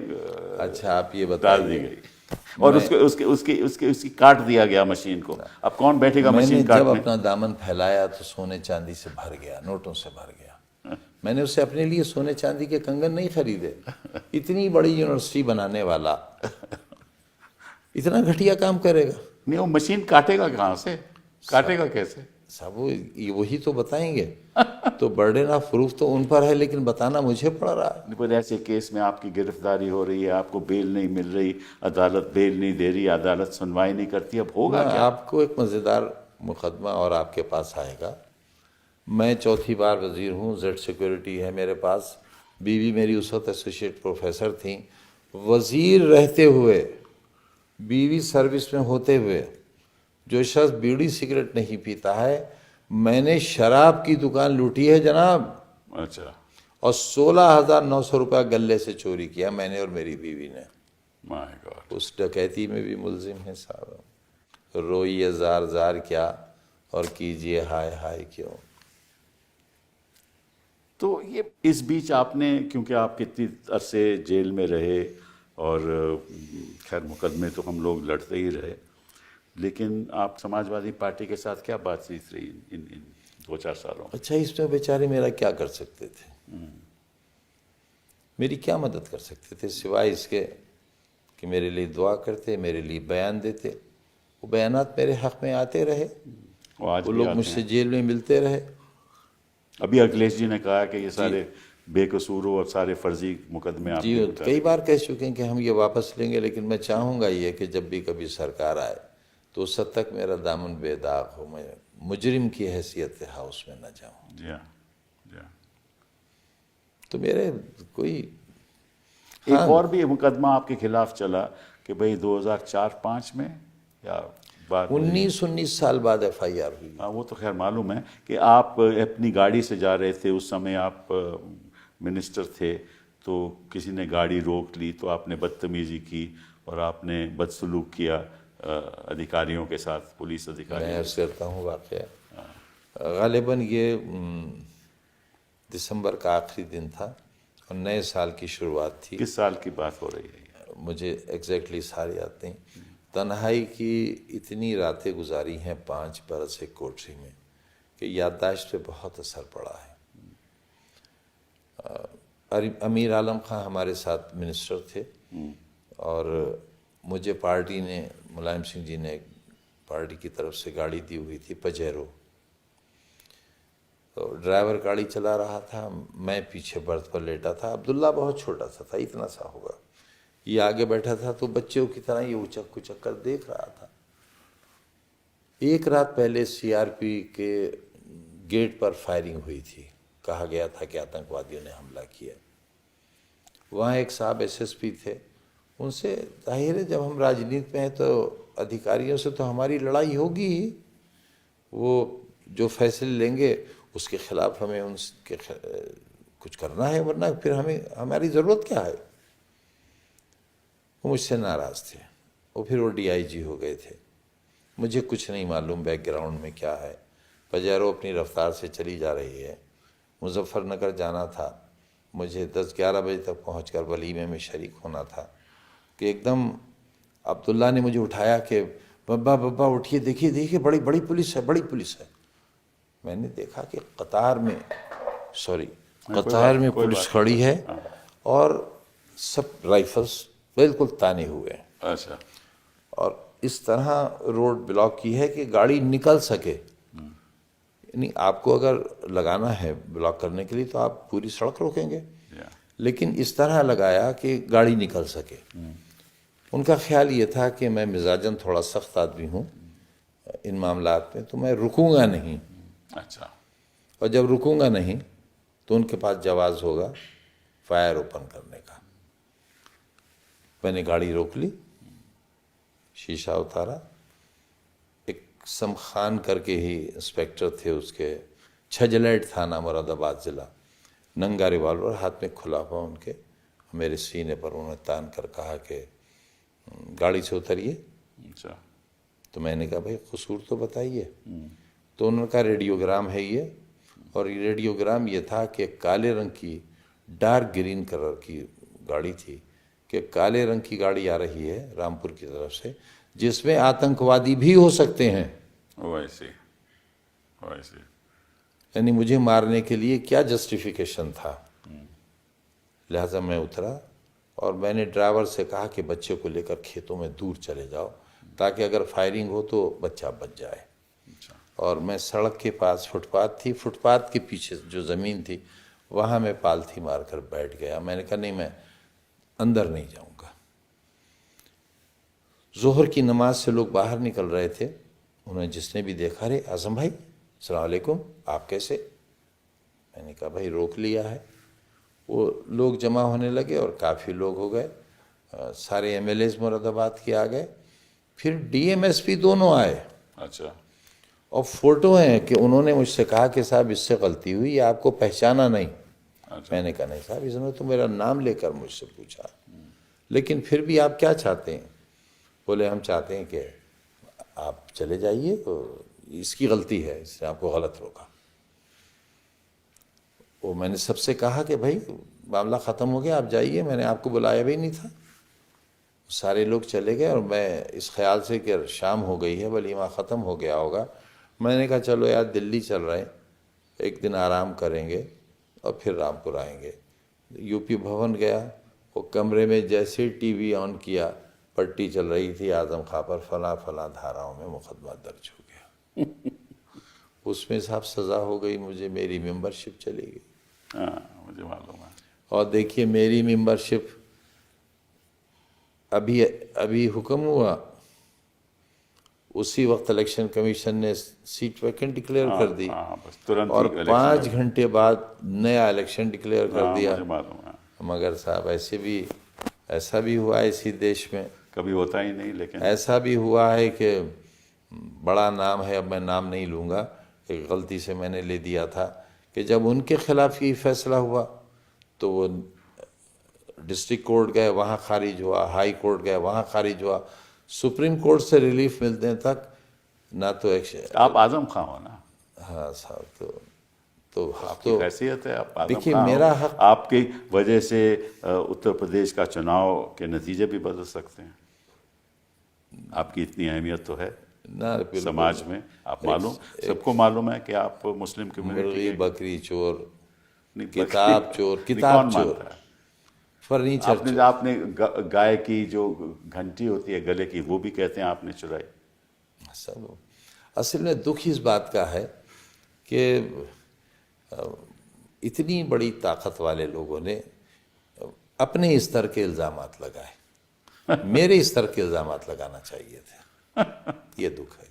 अच्छा आप ये डाल दी गई, और उसकी काट दिया गया मशीन को। अब कौन बैठेगा मशीन काटने? जब अपना दामन फैलाया तो सोने चांदी से भर गया, नोटों से भर गया। मैंने उससे अपने लिए सोने चांदी के कंगन नहीं खरीदे। इतनी बड़ी यूनिवर्सिटी बनाने वाला इतना घटिया काम करेगा? नहीं, वो मशीन काटेगा कहाँ से, काटेगा कैसे? सब वही तो बताएंगे। तो बर्डन ऑफ प्रूफ तो उन पर है, लेकिन बताना मुझे पड़ रहा है। पर ऐसे केस में आपकी गिरफ्तारी हो रही है, आपको बेल नहीं मिल रही, अदालत बेल नहीं दे रही, अदालत सुनवाई नहीं करती, अब होगा क्या? आपको एक मज़ेदार मुकदमा और आपके पास आएगा। मैं चौथी बार वज़ीर हूँ, जेड सिक्योरिटी है मेरे पास। बीवी मेरी उस वक्त एसोसिएट प्रोफेसर थी। वज़ीर रहते हुए, बीवी सर्विस में होते हुए, जो शख्स बीड़ी सिगरेट नहीं पीता है, मैंने शराब की दुकान लूटी है जनाब। अच्छा। और 16,900 रुपया गले से चोरी किया मैंने और मेरी बीवी ने। My God. उस डकैती में भी मुलजिम है साहब। रोइए जार जार क्या और कीजिए हाय हाय क्यों। तो ये इस बीच आपने, क्योंकि आप कितनी अरसे जेल में रहे और खैर मुकदमे तो हम लोग लड़ते ही रहे, लेकिन आप समाजवादी पार्टी के साथ क्या बातचीत रही इन 2-4 सालों में? अच्छा, इसमें बेचारे मेरा क्या कर सकते थे? मेरी क्या मदद कर सकते थे सिवाय इसके कि मेरे लिए दुआ करते, मेरे लिए बयान देते। वो बयानात मेरे हक़ में आते रहे, वो लोग मुझसे जेल में मिलते रहे। अभी अखिलेश जी ने कहा कि ये सारे बेकसूर और सारे फर्जी मुकदमे आप जी कई बार कह चुके हैं कि हम ये वापस लेंगे, लेकिन मैं चाहूँगा ये कि जब भी कभी सरकार आए तो उस हद तक मेरा दामन बेदाग हो, मैं मुजरिम की हैसियत हाउस में न जाऊँ। जी हाँ, जी हाँ। तो मेरे कोई एक और भी मुकदमा आपके खिलाफ चला कि भाई 2004-5 में या बाद 19 साल बाद FIR हुई। हाँ, वो तो खैर मालूम है कि आप अपनी गाड़ी से जा रहे थे, उस समय आप मिनिस्टर थे, तो किसी ने गाड़ी रोक ली तो आपने बदतमीजी की और आपने बदसलूक किया अधिकारियों के साथ, पुलिस मैं अधिकारियों अर्ज करता हूँ वाक़या ग़ालिबन ये दिसंबर का आखिरी दिन था और नए साल की शुरुआत थी। किस साल की बात हो रही है? मुझे एग्जैक्टली सारी याद नहीं। तन्हाई की इतनी रातें गुजारी हैं 5 बरस एक कोठरी में कि याददाश्त पे बहुत असर पड़ा है। अमीर आलम खां हमारे साथ मिनिस्टर थे और मुझे पार्टी ने, मुलायम सिंह जी ने पार्टी की तरफ से गाड़ी दी हुई थी पजेरो। तो ड्राइवर गाड़ी चला रहा था, मैं पीछे बर्थ पर लेटा था। अब्दुल्ला बहुत छोटा सा था, इतना सा होगा। ये आगे बैठा था तो बच्चों की तरह ये उचक कुचक कर देख रहा था। एक रात पहले सीआरपी के गेट पर फायरिंग हुई थी। कहा गया था कि आतंकवादियों ने हमला किया। वहाँ एक साहब एसएसपी थे, उनसे जाहिर है जब हम राजनीति में हैं तो अधिकारियों से तो हमारी लड़ाई होगी ही। वो जो फैसले लेंगे उसके खिलाफ हमें उनके कुछ करना है, वरना फिर हमारी ज़रूरत क्या है। वो मुझसे नाराज़ थे। वो फिर वो डीआईजी हो गए थे। मुझे कुछ नहीं मालूम बैकग्राउंड में क्या है। पजेरो अपनी रफ्तार से चली जा रही है। मुजफ्फरनगर जाना था, मुझे 10-11 बजे तक पहुंचकर वलीमे में शरीक होना था कि एकदम अब्दुल्ला ने मुझे उठाया कि बब्बा बब्बा उठिए, देखिए देखिए बड़ी बड़ी पुलिस है, बड़ी पुलिस है। मैंने देखा कि कतार में पुलिस खड़ी है और सब राइफल्स बिल्कुल ताने हुए हैं। अच्छा। और इस तरह रोड ब्लॉक की है कि गाड़ी निकल सके। यानी आपको अगर लगाना है ब्लॉक करने के लिए तो आप पूरी सड़क रोकेंगे, लेकिन इस तरह लगाया कि गाड़ी निकल सके। उनका ख्याल ये था कि मैं मिजाजन थोड़ा सख्त आदमी हूँ इन मामलात में, तो मैं रुकूंगा नहीं। अच्छा। और जब रुकूंगा नहीं तो उनके पास जवाज़ होगा फायर ओपन करने का। मैंने गाड़ी रोक ली, शीशा उतारा। एक सम खान करके ही इंस्पेक्टर थे, उसके छजलैट थाना मुरादाबाद ज़िला, नंगा रिवॉल्वर हाथ में खुला हुआ उनके, मेरे सीने पर उन्होंने तान कर कहा कि गाड़ी से उतरिए। अच्छा। तो मैंने कहा भाई कसूर तो बताइए। तो उन्होंने कहा रेडियोग्राम है ये, और ये रेडियोग्राम ये था कि काले रंग की डार्क ग्रीन कलर की गाड़ी थी कि काले रंग की गाड़ी आ रही है रामपुर की तरफ से, जिसमें आतंकवादी भी हो सकते हैं। वैसे यानी मुझे मारने के लिए क्या जस्टिफिकेशन था। लिहाजा मैं उतरा और मैंने ड्राइवर से कहा कि बच्चे को लेकर खेतों में दूर चले जाओ ताकि अगर फायरिंग हो तो बच्चा बच जाए। और मैं सड़क के पास फुटपाथ थी, फुटपाथ के पीछे जो ज़मीन थी वहाँ मैं पालथी मारकर बैठ गया। मैंने कहा नहीं, मैं अंदर नहीं जाऊँगा। ज़ोहर की नमाज से लोग बाहर निकल रहे थे। उन्होंने जिसने भी देखा, अरे आज़म भाई अस्सलाम वालेकुम, आप कैसे? मैंने कहा भाई रोक लिया है। वो लोग जमा होने लगे और काफ़ी लोग हो गए। सारे एमएलएज मुरादाबाद के आ गए, फिर डीएमएसपी दोनों आए। अच्छा। और फोटो हैं कि उन्होंने मुझसे कहा कि साहब इससे गलती हुई, ये आपको पहचाना नहीं। अच्छा। मैंने कहा नहीं साहब, इसने तो मेरा नाम लेकर मुझसे पूछा, लेकिन फिर भी आप क्या चाहते हैं? बोले हम चाहते हैं कि आप चले जाइए, तो इसकी गलती है, इसने आपको गलत रोका। वो मैंने सबसे कहा कि भाई मामला ख़त्म हो गया, आप जाइए, मैंने आपको बुलाया भी नहीं था। सारे लोग चले गए और मैं इस ख्याल से कि शाम हो गई है, वलीमा ख़त्म हो गया होगा, मैंने कहा चलो यार दिल्ली चल रहे हैं, एक दिन आराम करेंगे और फिर रामपुर आएंगे। यूपी भवन गया, वो कमरे में जैसे टीवी ऑन किया, पट्टी चल रही थी आज़म खां पर, फला फला धाराओं में मुकदमा दर्ज हो गया। उसमें साहब सज़ा हो गई मुझे, मेरी मेंबरशिप चली गई। हाँ, मुझे मालूम है। और देखिए मेरी मेंबरशिप अभी हुक्म हुआ, उसी वक्त इलेक्शन कमीशन ने सीट वैकेंट डिक्लेयर कर दी। बस तुरंत और ही 5 घंटे बाद नया इलेक्शन डिक्लेयर कर दिया। मुझे मालूम है। मगर साहब ऐसा भी हुआ है इसी देश में, कभी होता ही नहीं, लेकिन ऐसा भी हुआ है कि बड़ा नाम है, अब मैं नाम नहीं लूँगा, एक गलती से मैंने ले दिया था, कि जब उनके खिलाफ ये फैसला हुआ तो वो डिस्ट्रिक्ट कोर्ट गए वहाँ खारिज हुआ, हाई कोर्ट गए वहाँ खारिज हुआ, सुप्रीम कोर्ट से रिलीफ मिलने तक ना तो एक्शन। आप आजम खां हो ना, हाँ साहब, तो आपकी हैसियत है, आप आजम देखिए खां हो। मेरा हक, आपकी वजह से उत्तर प्रदेश का चुनाव के नतीजे भी बदल सकते हैं। आपकी इतनी अहमियत तो है ना बिल्कुल, समाज में। आप मालूम, सबको मालूम है कि आप मुस्लिम कम्युनिटी मुर्गी बकरी चोर, नहीं, किताब चोर, नहीं, किताब कौन चोर, मानता है? फर्नीचर आपने चोर। आपने गाय की जो घंटी होती है गले की, वो भी कहते हैं आपने चुराई। सब असल में दुख इस बात का है कि इतनी बड़ी ताकत वाले लोगों ने अपने स्तर के इल्ज़ामात लगाए, मेरे स्तर के इल्ज़ामात लगाना चाहिए थे। ये दुख है।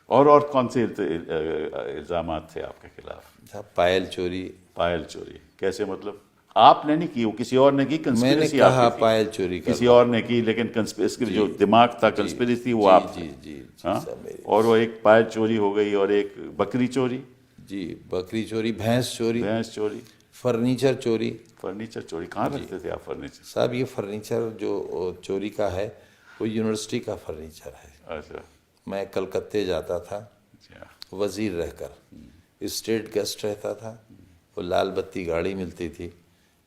और कौन से इल्जामात थे आपके खिलाफ? पायल चोरी, पायल चोरी कैसे, मतलब आपने नहीं की, वो किसी और ने की? मैंने कंस्पिरेसी कहा आपकी थी? पायल चोरी किसी और ने की, लेकिन कंस्पिरेसी जो दिमाग था, कंस्पिरेसी वो आप थे। जी जी जी, हाँ? सब मेरे। और वो एक पायल चोरी हो गई और एक बकरी चोरी, जी बकरी चोरी, भैंस चोरी, भैंस चोरी, फर्नीचर चोरी। फर्नीचर चोरी। कहाँ रखते थे आप फर्नीचर? साहब ये फर्नीचर जो चोरी का है वो यूनिवर्सिटी का फर्नीचर है। अच्छा मैं कलकत्ते जाता था अच्छा। वजीर रहकर, स्टेट गेस्ट रहता था, वो लाल बत्ती गाड़ी मिलती थी,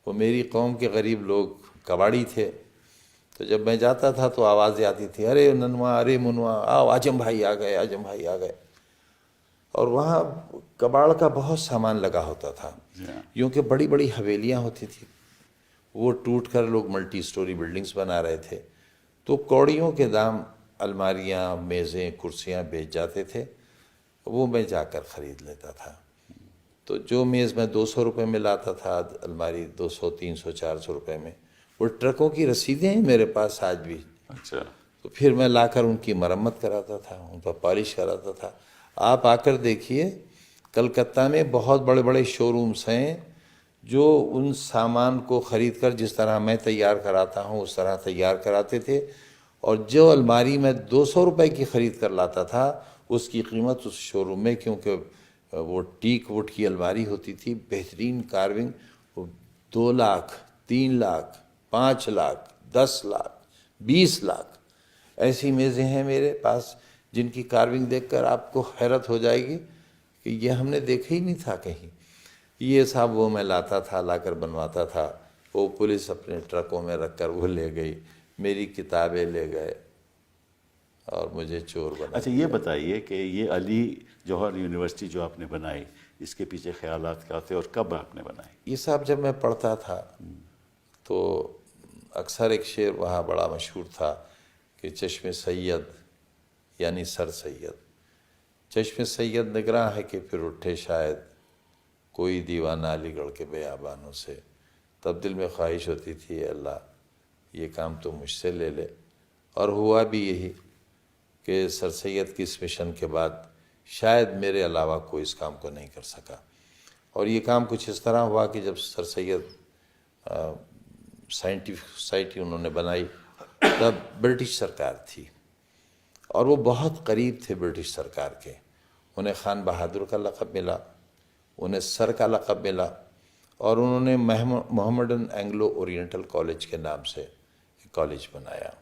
वो मेरी कौम के गरीब लोग कबाड़ी थे, तो जब मैं जाता था तो आवाज़ें आती थी, अरे ननवा, अरे मुनवा, आओ आजम भाई आ गए, आजम भाई आ गए। और वहाँ कबाड़ का बहुत सामान लगा होता था, यूँ कि बड़ी बड़ी हवेलियाँ होती थी, वो टूट कर लोग मल्टी स्टोरी बिल्डिंग्स बना रहे थे। तो कौड़ियों के दाम अलमारियाँ, मेज़ें, कुर्सियाँ बेच जाते थे, वो मैं जाकर ख़रीद लेता था। तो जो मेज़ मैं 200 रुपये में लाता था, अलमारी 200, 300, 400 रुपये में। वो ट्रकों की रसीदें हैं मेरे पास आज भी। अच्छा। तो फिर मैं लाकर उनकी मरम्मत कराता था, उन पर पॉलिश कराता था। आप आकर देखिए, कलकत्ता में बहुत बड़े बड़े शोरूम्स हैं जो उन सामान को ख़रीद कर जिस तरह मैं तैयार कराता हूँ उस तरह तैयार कराते थे। और जो अलमारी मैं 200 रुपये की ख़रीद कर लाता था, उसकी कीमत उस शोरूम में, क्योंकि वो टीक वुड की अलमारी होती थी, बेहतरीन कार्विंग, 2 लाख, 3 लाख, 5 लाख, 10 लाख, 20 लाख ऐसी मेज़ें हैं मेरे पास जिनकी कार्विंग देखकर आपको हैरत हो जाएगी कि ये हमने देखा ही नहीं था कहीं। ये साहब वो मैं लाता था, लाकर बनवाता था, वो पुलिस अपने ट्रकों में रखकर वो ले गई, मेरी किताबें ले गए और मुझे चोर बना। अच्छा ये बताइए कि ये अली जौहर यूनिवर्सिटी जो आपने बनाई, इसके पीछे ख्यालात क्या थे और कब आपने बनाई? ये साहब जब मैं पढ़ता था तो अक्सर एक शेर वहाँ बड़ा मशहूर था कि चश्मे सैयद यानी सर सैयद, चश्मे सैयद निगरां है कि फिर उठे शायद कोई दीवाना अलीगढ़ के बेयाबानों से। तब दिल में ख्वाहिश होती थी अल्लाह ये काम तो मुझसे ले ले। और हुआ भी यही कि सर सैयद की इस मिशन के बाद शायद मेरे अलावा कोई इस काम को नहीं कर सका। और ये काम कुछ इस तरह हुआ कि जब सर सैयद साइंटिफिक सोसाइटी उन्होंने बनाई तब ब्रिटिश सरकार थी और वो बहुत करीब थे ब्रिटिश सरकार के। उन्हें खान बहादुर का लक़ब मिला, उन्हें सर का लक़ब मिला और उन्होंने मोहम्मडन एंग्लो ओरिएंटल कॉलेज के नाम से एक कॉलेज बनाया।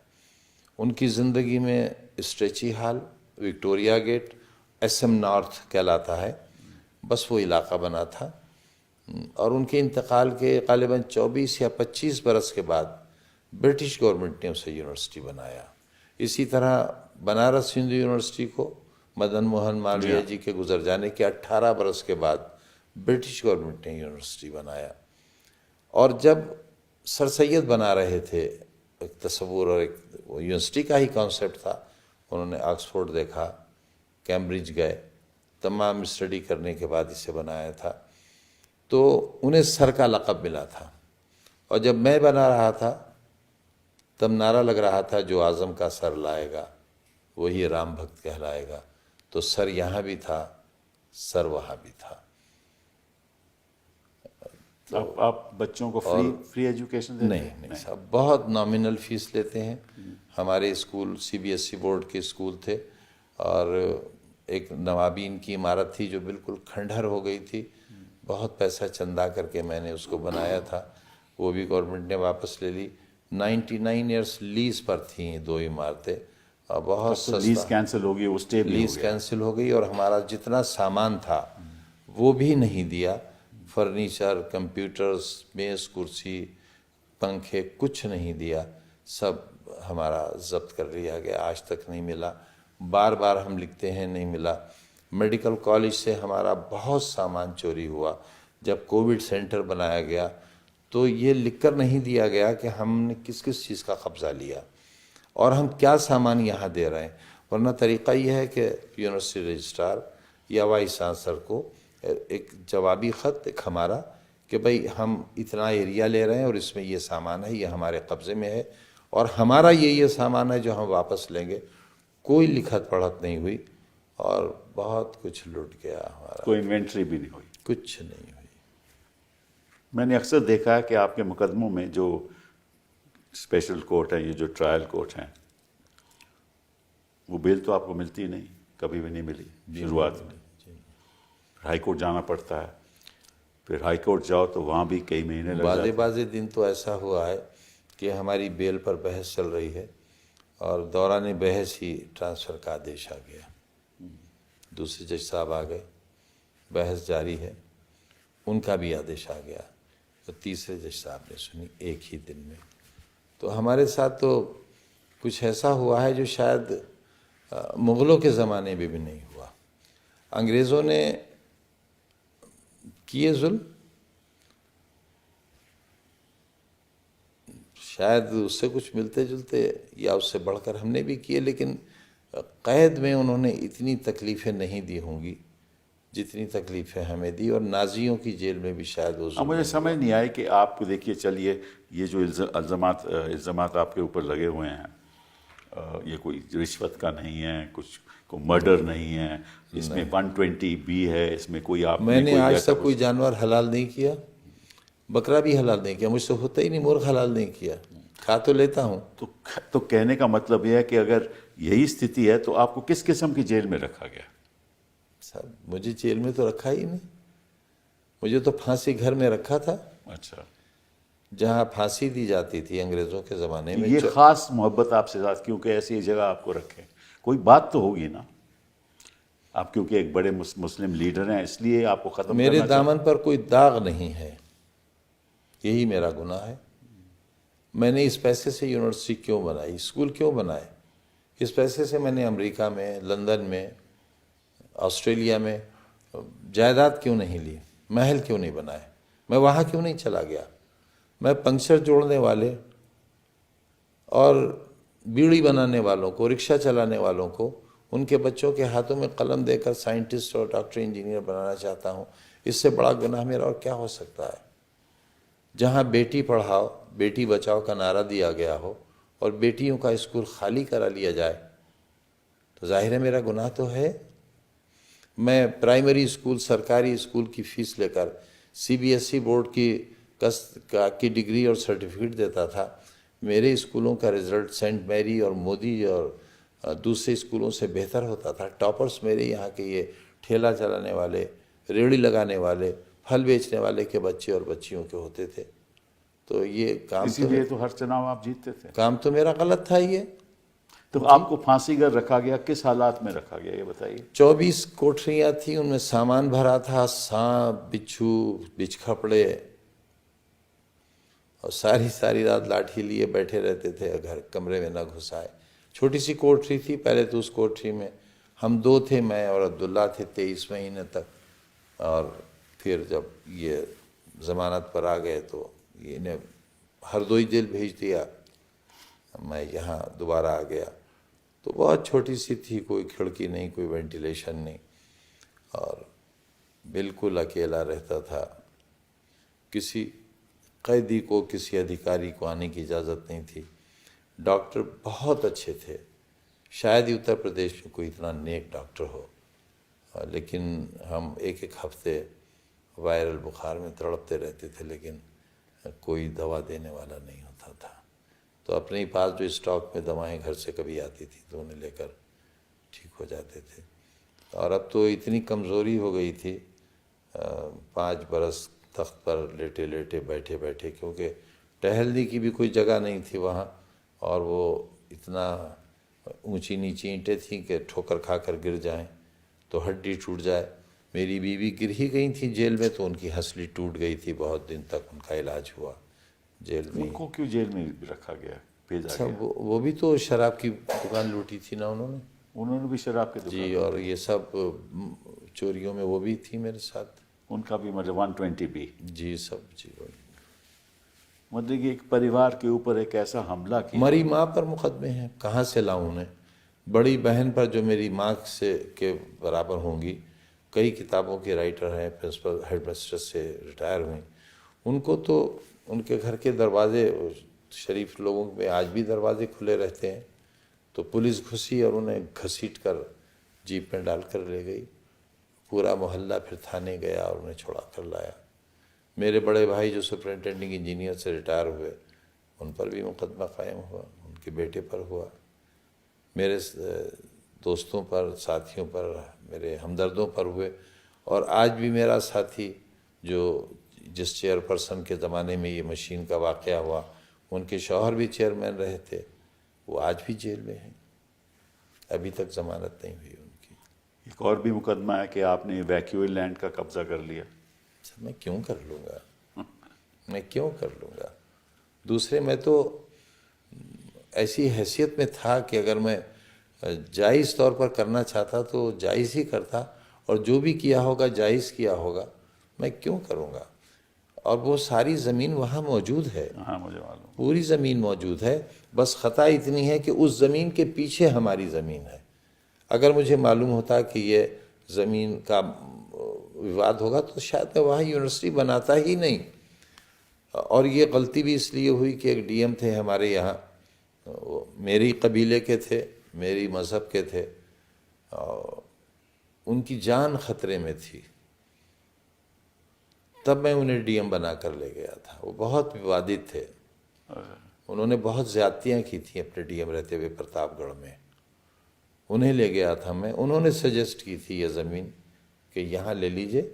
उनकी ज़िंदगी में Strachey Hall, Victoria Gate, SM north कहलाता है, बस वो इलाका बना था। और उनके इंतकाल के ग़ालिबन 24 या 25 बरस के बाद ब्रिटिश गवर्नमेंट ने उसे यूनिवर्सिटी बनाया। इसी तरह बनारस हिंदू यूनिवर्सिटी को मदन मोहन मालवीय जी के गुजर जाने के 18 बरस के बाद ब्रिटिश गवर्नमेंट ने यूनिवर्सिटी बनाया। और जब सर सैयद बना रहे थे, एक तस्वुर और एक यूनिवर्सिटी का ही कॉन्सेप्ट था, उन्होंने ऑक्सफोर्ड देखा, कैम्ब्रिज गए, तमाम स्टडी करने के बाद इसे बनाया था। तो उन्हें सर का लक़ब मिला था। और जब मैं बना रहा था तब नारा लग रहा था जो आज़म का सर लाएगा वही राम भक्त कहलाएगा। तो सर यहाँ भी था, सर वहाँ भी था। तो आप बच्चों को फ्री एजुकेशन देते हैं? नहीं साहब, बहुत नॉमिनल फीस लेते हैं। हमारे स्कूल CBSE बोर्ड के स्कूल थे और एक नवाबीन की इमारत थी जो बिल्कुल खंडहर हो गई थी। बहुत पैसा चंदा करके मैंने उसको बनाया था वो भी गवर्नमेंट ने वापस ले ली। 99 ईयर्स लीज पर थी 2 इमारतें और बहुत तो लीज सस्ता। कैंसिल हो गई, वो स्टे भी हो लीज गया। कैंसिल हो गई और हमारा जितना सामान था वो भी नहीं दिया। फर्नीचर, कंप्यूटर्स, मेज़, कुर्सी, पंखे, कुछ नहीं दिया। सब हमारा जब्त कर लिया गया, आज तक नहीं मिला। बार बार हम लिखते हैं, नहीं मिला। मेडिकल कॉलेज से हमारा बहुत सामान चोरी हुआ। जब कोविड सेंटर बनाया गया तो ये लिखकर नहीं दिया गया कि हमने किस किस चीज़ का कब्ज़ा लिया और हम क्या सामान यहाँ दे रहे हैं, वरना तरीक़ा ये है कि यूनिवर्सिटी रजिस्ट्रार या वाइस चांसलर को एक जवाबी ख़त, एक हमारा, कि भाई हम इतना एरिया ले रहे हैं और इसमें ये सामान है, ये हमारे कब्ज़े में है और हमारा ये सामान है जो हम वापस लेंगे। कोई लिखत पढ़त नहीं हुई और बहुत कुछ लूट गया हमारा। कोई इन्वेंट्री भी नहीं हुई, कुछ नहीं हुई। मैंने अक्सर देखा है कि आपके मुकदमों में जो स्पेशल कोर्ट है, ये जो ट्रायल कोर्ट हैं, वो बेल तो आपको मिलती ही नहीं, कभी भी नहीं मिली शुरुआत में। हाई कोर्ट जाना पड़ता है, फिर हाई कोर्ट जाओ तो वहाँ भी कई महीने लग जाते हैं। बाज़े दिन तो ऐसा हुआ है कि हमारी बेल पर बहस चल रही है और दौरान बहस ही ट्रांसफ़र का आदेश आ गया। दूसरे जज साहब आ गए, बहस जारी है, उनका भी आदेश आ गया तो तीसरे जज साहब ने सुनी एक ही दिन में। तो हमारे साथ तो कुछ ऐसा हुआ है जो शायद मुग़लों के ज़माने में भी नहीं हुआ। अंग्रेज़ों ने किए जुल्म, शायद उससे कुछ मिलते जुलते या उससे बढ़कर हमने भी किए, लेकिन क़ैद में उन्होंने इतनी तकलीफ़ें नहीं दी होंगी जितनी तकलीफ़ें हमें दी, और नाजियों की जेल में भी शायद वो अब मुझे समझ नहीं आई कि आपको, देखिए चलिए, ये जो इल्ज़ामात आपके ऊपर लगे हुए हैं, ये कोई रिश्वत का नहीं है, कुछ को मर्डर नहीं है, इसमें 120B है, इसमें कोई आप मैंने आज तक कोई जानवर हलाल नहीं किया, बकरा भी हलाल नहीं किया, मुझसे होता ही नहीं, मुर्ग हलाल नहीं किया, खा तो लेता हूँ। तो कहने का मतलब यह है कि अगर यही स्थिति है तो आपको किस किस्म की जेल में रखा गया? साहब, मुझे जेल में तो रखा ही नहीं, मुझे तो फांसी घर में रखा था। अच्छा, जहाँ फांसी दी जाती थी अंग्रेज़ों के ज़माने में। ये ख़ास मोहब्बत आपसे साथ क्योंकि ऐसी जगह आपको रखे, कोई बात तो होगी ना? आप क्योंकि एक बड़े मुस्लिम लीडर हैं, इसलिए आपको ख़त्म मेरे करना दामन पर कोई दाग नहीं है, यही मेरा गुनाह है। मैंने इस पैसे से यूनिवर्सिटी क्यों बनाई, स्कूल क्यों बनाए? इस पैसे से मैंने अमेरिका में, लंदन में, ऑस्ट्रेलिया में जायदाद क्यों नहीं ली, महल क्यों नहीं बनाए, मैं वहाँ क्यों नहीं चला गया? मैं पंक्चर जोड़ने वाले और बीड़ी बनाने वालों को, रिक्शा चलाने वालों को, उनके बच्चों के हाथों में कलम देकर साइंटिस्ट और डॉक्टर, इंजीनियर बनाना चाहता हूँ। इससे बड़ा गुनाह मेरा और क्या हो सकता है? जहाँ बेटी पढ़ाओ, बेटी बचाओ का नारा दिया गया हो और बेटियों का स्कूल खाली करा लिया जाए, तो जाहिर है मेरा गुनाह तो है। मैं प्राइमरी स्कूल, सरकारी स्कूल की फ़ीस लेकर CBSE बोर्ड की डिग्री और सर्टिफिकेट देता था। मेरे स्कूलों का रिज़ल्ट सेंट मैरी और मोदी और दूसरे स्कूलों से बेहतर होता था। टॉपर्स मेरे यहाँ के ये ठेला चलाने वाले, रेहड़ी लगाने वाले, फल बेचने वाले के बच्चे और बच्चियों के होते थे। तो ये काम, इसीलिए तो हर चुनाव आप जीतते थे। काम तो मेरा गलत था ये। तो आपको फांसी घर रखा गया, किस हालात में रखा गया ये बताइए? 24 कोठरियाँ थी, उनमें सामान भरा था, सांप, बिच्छू, बिच्छखपड़े, और सारी रात लाठी लिए बैठे रहते थे, घर कमरे में न घुसाए। छोटी सी कोठरी थी पहले तो, उस कोठरी में हम 2 थे, मैं और अब्दुल्ला थे 23 महीने तक। और फिर जब ये ज़मानत पर आ गए तो इन्हें हरदोई जेल भेज दिया, मैं यहाँ दोबारा आ गया। तो बहुत छोटी सी थी, कोई खिड़की नहीं, कोई वेंटिलेशन नहीं, और बिल्कुल अकेला रहता था। किसी कैदी को, किसी अधिकारी को आने की इजाज़त नहीं थी। डॉक्टर बहुत अच्छे थे, शायद ही उत्तर प्रदेश में कोई इतना नेक डॉक्टर हो, लेकिन हम एक हफ्ते वायरल बुखार में तड़पते रहते थे, लेकिन कोई दवा देने वाला नहीं होता था। तो अपने ही पास जो स्टॉक में दवाएं घर से कभी आती थी तो उन्हें लेकर ठीक हो जाते थे। और अब तो इतनी कमज़ोरी हो गई थी, 5 बरस तख्त पर लेटे लेटे बैठे बैठे, क्योंकि टहलने की भी कोई जगह नहीं थी वहाँ, और वो इतना ऊंची नीची ईंटें थीं कि ठोकर खाकर गिर जाएं तो हड्डी टूट जाए। मेरी बीवी गिर ही गई थी जेल में, तो उनकी हंसली टूट गई थी, बहुत दिन तक उनका इलाज हुआ जेल में। उनको क्यों जेल में रखा गया, भेजा अच्छा, गया? वो भी तो शराब की दुकान लूटी थी ना उन्होंने। उन्होंने भी शराब के जी, दुकान, और ये सब चोरियों में वो भी थी मेरे साथ। उनका भी मतलब 120 भी। जी, सब जी। मतलब कि एक परिवार के ऊपर एक ऐसा हमला किया। मरी माँ पर मुकदमे हैं, कहाँ से लाऊं उन्हें? बड़ी बहन पर, जो मेरी माँ से के बराबर होंगी, कई किताबों की राइटर हैं, प्रिंसिपल हेडमिस्ट्रेस से रिटायर हुई, उनको तो उनके घर के दरवाजे, शरीफ लोगों में आज भी दरवाजे खुले रहते हैं, तो पुलिस घुसी और उन्हें घसीट कर जीप में डाल कर ले गई। पूरा मोहल्ला फिर थाने गया और उन्हें छुड़ा कर लाया। मेरे बड़े भाई जो सुपरिटेंडिंग इंजीनियर से रिटायर हुए, उन पर भी मुकदमा कायम हुआ, उनके बेटे पर हुआ, मेरे दोस्तों पर, साथियों पर, मेरे हमदर्दों पर हुए। और आज भी मेरा साथी, जो जिस चेयरपर्सन के ज़माने में ये मशीन का वाक़या हुआ, उनके शौहर भी चेयरमैन रहे थे, वो आज भी जेल में हैं, अभी तक ज़मानत नहीं हुई उनकी। एक और भी मुकदमा है कि आपने वैक्यूअल लैंड का कब्जा कर लिया। सर, मैं क्यों कर लूँगा, मैं क्यों कर लूँगा? दूसरे, मैं तो ऐसी हैसियत में था कि अगर मैं जायज़ तौर पर करना चाहता तो जायज़ ही करता, और जो भी किया होगा जायज़ किया होगा, मैं क्यों करूँगा? और वो सारी ज़मीन वहाँ मौजूद है। हाँ, मुझे मालूम। पूरी ज़मीन मौजूद है, बस ख़ता इतनी है कि उस ज़मीन के पीछे हमारी ज़मीन है। अगर मुझे मालूम होता कि ये ज़मीन का विवाद होगा तो शायद मैं वहाँ यूनिवर्सिटी बनाता ही नहीं। और ये गलती भी इसलिए हुई कि एक डीएम थे हमारे यहाँ, मेरी कबीले के थे, मेरी मज़हब के थे, उनकी जान ख़तरे में थी, तब मैं उन्हें डीएम बना कर ले गया था। वो बहुत विवादित थे, उन्होंने बहुत ज़्यादतियाँ की थी अपने डीएम रहते हुए प्रतापगढ़ में। उन्हें ले गया था मैं, उन्होंने सजेस्ट की थी ये ज़मीन कि यहाँ ले लीजिए,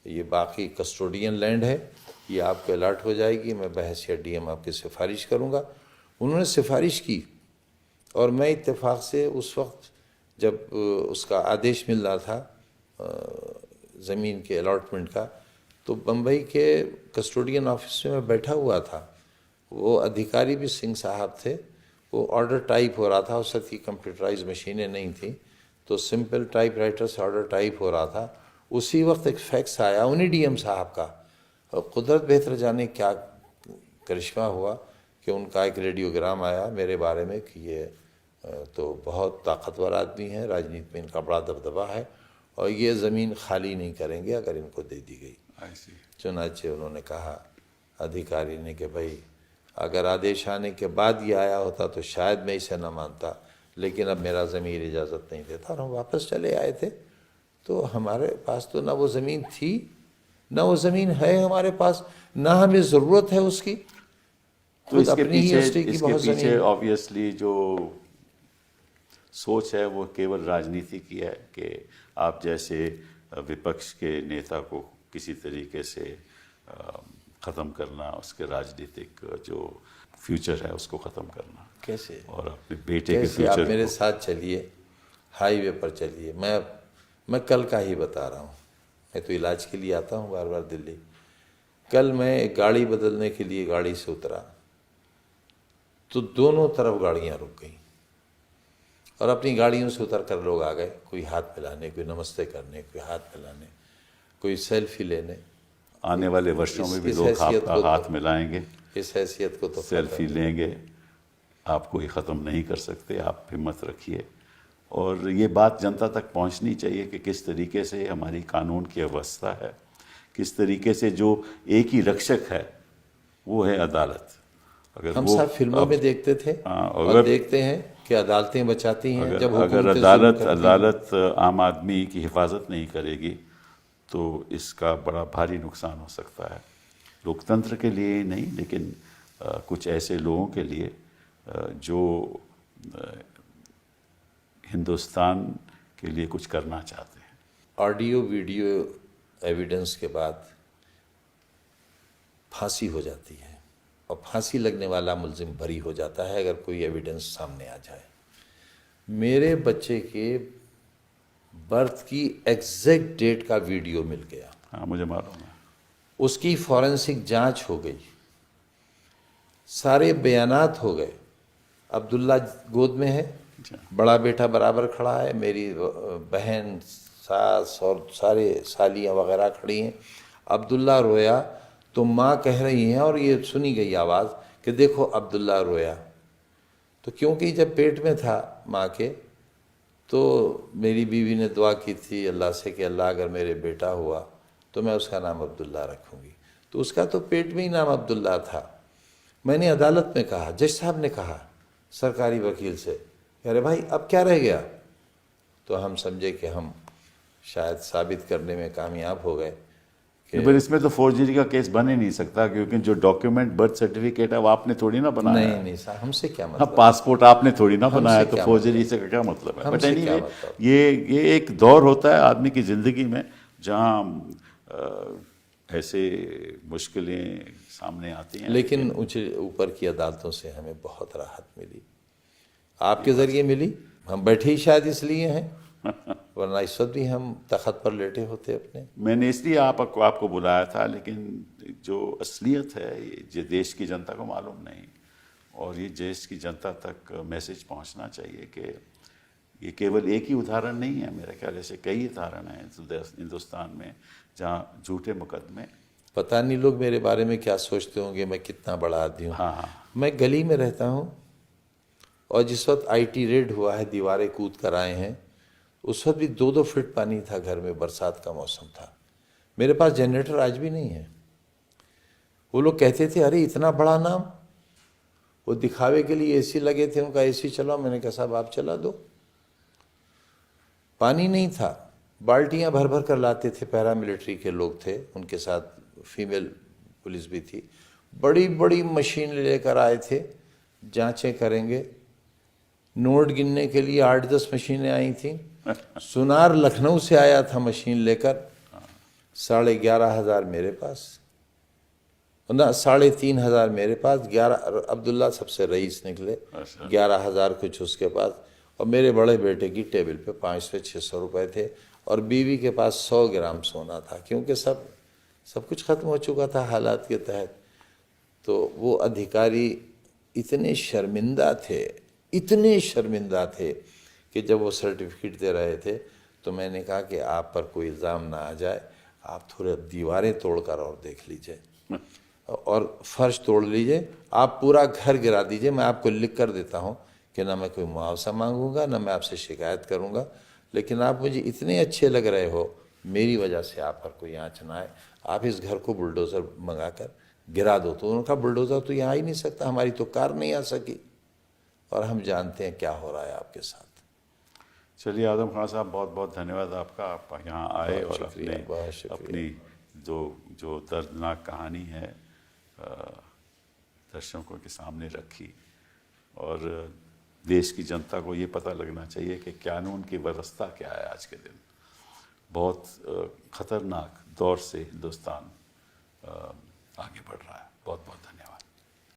ये बाकी कस्टोडियन लैंड है, ये आपको अलर्ट हो जाएगी, मैं बहैसियत डीएम आपकी सिफारिश करूँगा। उन्होंने सिफारिश की, और मैं इत्तेफाक से उस वक्त जब उसका आदेश मिल रहा था ज़मीन के अलॉटमेंट का, तो बम्बई के कस्टोडियन ऑफिस में मैं बैठा हुआ था। वो अधिकारी भी सिंह साहब थे। वो ऑर्डर टाइप हो रहा था, उस वक्त की कंप्यूटराइज मशीनें नहीं थी, तो सिंपल टाइप राइटर से ऑर्डर टाइप हो रहा था। उसी वक्त एक फैक्स आया उन्हीं डीएम साहब का, और कुदरत बेहतर जाने क्या करिश्मा हुआ कि उनका एक रेडियोग्राम आया मेरे बारे में कि ये तो बहुत ताकतवर आदमी है, राजनीति में इनका बड़ा दबदबा है, और ये ज़मीन खाली नहीं करेंगे अगर इनको दे दी गई। चुनाचे उन्होंने कहा अधिकारी ने कि भाई, अगर आदेश आने के बाद ये आया होता तो शायद मैं इसे न मानता, लेकिन अब मेरा ज़मीर इजाज़त नहीं देता, और हम वापस चले आए थे। तो हमारे पास तो ना वो ज़मीन थी, ना वो ज़मीन है हमारे पास, ना हमें ज़रूरत है उसकी। तो इसके पीछे ऑब्वियसली जो सोच है वो केवल राजनीति की है कि आप जैसे विपक्ष के नेता को किसी तरीके से ख़त्म करना, उसके राजनीतिक जो फ्यूचर है उसको ख़त्म करना। कैसे? और अपने बेटे के कैसे? फ्यूचर आप मेरे साथ चलिए, हाईवे पर चलिए। मैं कल का ही बता रहा हूँ, मैं तो इलाज के लिए आता हूँ बार बार दिल्ली। कल मैं एक गाड़ी बदलने के लिए गाड़ी से उतरा तो दोनों तरफ गाड़ियाँ रुक गईं, और अपनी गाड़ियों से उतर कर लोग आ गए, कोई हाथ मिलाने, कोई नमस्ते करने, कोई हाथ मिलाने, कोई सेल्फी लेने। आने वाले वर्षों में भी लोग आपका हाथ मिलाएंगे, इस हैसियत को तो सेल्फी लेंगे, आपको ये ख़त्म नहीं कर सकते। आप हिम्मत रखिए, और ये बात जनता तक पहुंचनी चाहिए कि किस तरीके से हमारी कानून की अवस्था है, किस तरीके से जो एक ही रक्षक है वो है अदालत। अगर हम सब फिल्मों में देखते थे और देखते हैं कि अदालतें बचाती हैं, अगर अदालत आम आदमी की हिफाजत नहीं करेगी तो इसका बड़ा भारी नुकसान हो सकता है, लोकतंत्र के लिए ही नहीं, लेकिन कुछ ऐसे लोगों के लिए जो हिंदुस्तान के लिए कुछ करना चाहते हैं। ऑडियो वीडियो एविडेंस के बाद फांसी हो जाती है और फांसी लगने वाला मुल्जिम बरी हो जाता है अगर कोई एविडेंस सामने आ जाए। मेरे बच्चे के बर्थ की एग्जैक्ट डेट का वीडियो मिल गया, हाँ मुझे मालूम है। उसकी फॉरेंसिक जांच हो गई, सारे बयानात हो गए। अब्दुल्ला गोद में है, बड़ा बेटा बराबर खड़ा है, मेरी बहन, सास और सारे सालियाँ वगैरह खड़ी हैं। अब्दुल्ला रोया तो माँ कह रही है, और ये सुनी गई आवाज़ कि देखो अब्दुल्ला रोया। तो क्योंकि जब पेट में था माँ के, तो मेरी बीवी ने दुआ की थी अल्लाह से कि अल्लाह अगर मेरे बेटा हुआ तो मैं उसका नाम अब्दुल्ला रखूँगी। तो उसका तो पेट में ही नाम अब्दुल्ला था। मैंने अदालत में कहा, जज साहब ने कहा सरकारी वकील से, अरे भाई अब क्या रह गया? तो हम समझे कि हम शायद साबित करने में कामयाब हो गए कि पर इसमें तो फोर्जरी का केस बन ही नहीं सकता, क्योंकि जो डॉक्यूमेंट बर्थ सर्टिफिकेट है वो आपने थोड़ी ना बनाया है। नहीं साहब, हमसे क्या हाँ, मतलब? पासपोर्ट आपने थोड़ी ना हमसे बनाया, तो क्या फोर्जरी से क्या मतलब है? बट हमसे क्या एनीवे, मतलब? ये एक दौर होता है आदमी की ज़िंदगी में जहाँ ऐसे मुश्किलें सामने आती हैं। लेकिन ऊपर की अदालतों से हमें बहुत राहत मिली, आपके ज़रिए मिली। हम बैठे ही शायद इसलिए हैं, वरना इस वक्त भी हम तख्त पर लेटे होते अपने। मैंने इसलिए आपको बुलाया था, लेकिन जो असलियत है ये देश की जनता को मालूम नहीं, और ये देश की जनता तक मैसेज पहुंचना चाहिए कि ये केवल एक ही उदाहरण नहीं है। मेरे ख्याल से कई उदाहरण हैं हिंदुस्तान में जहाँ झूठे मुकदमे। पता नहीं लोग मेरे बारे में क्या सोचते होंगे, मैं कितना बड़ा आदमी हूँ। हाँ, मैं गली में रहता हूँ, और जिस वक्त IT रेड हुआ है, दीवारें कूद कर आए हैं, उस वक्त भी 2-2 फीट पानी था घर में, बरसात का मौसम था। मेरे पास जनरेटर आज भी नहीं है। वो लोग कहते थे अरे इतना बड़ा नाम, वो दिखावे के लिए AC लगे थे, उनका AC चलाओ। मैंने कहा साहब आप चला दो। पानी नहीं था, बाल्टियां भर भर कर लाते थे, पैरामिलिट्री के लोग थे, उनके साथ फीमेल पुलिस भी थी। बड़ी बड़ी मशीन लेकर आए थे, जांचें करेंगे। नोट गिनने के लिए 8-10 मशीनें आई थी। सुनार लखनऊ से आया था मशीन लेकर, 11,500 मेरे पास, ना 3,500 मेरे पास, 11 अब्दुल्ला सबसे रईस निकले, 11,000 कुछ उसके पास। और मेरे बड़े बेटे की टेबल पे 500-600 रुपए थे, और बीवी के पास 100 ग्राम सोना था, क्योंकि सब कुछ खत्म हो चुका था हालात के तहत। तो वो अधिकारी इतने शर्मिंदा थे, इतने शर्मिंदा थे कि जब वो सर्टिफिकेट दे रहे थे तो मैंने कहा कि आप पर कोई इल्ज़ाम ना आ जाए, आप थोड़े दीवारें तोड़कर और देख लीजिए और फर्श तोड़ लीजिए, आप पूरा घर गिरा दीजिए, मैं आपको लिख कर देता हूँ कि ना मैं कोई मुआवजा मांगूंगा, ना मैं आपसे शिकायत करूँगा, लेकिन आप मुझे इतने अच्छे लग रहे हो, मेरी वजह से आप पर कोई आँच ना आए, आप इस घर को बुलडोज़र मंगा कर गिरा दो। तो उनका बुलडोज़र तो यहाँ ही नहीं सकता, हमारी तो कार नहीं आ सकी, और हम जानते हैं क्या हो रहा है आपके साथ। चलिए आदम खान साहब, बहुत बहुत धन्यवाद आपका, आप यहाँ आए और अपनी जो दर्दनाक कहानी है दर्शकों के सामने रखी, और देश की जनता को ये पता लगना चाहिए कि कानून की व्यवस्था क्या है। आज के दिन बहुत ख़तरनाक दौर से हिंदुस्तान आगे बढ़ रहा है। बहुत बहुत धन्यवाद।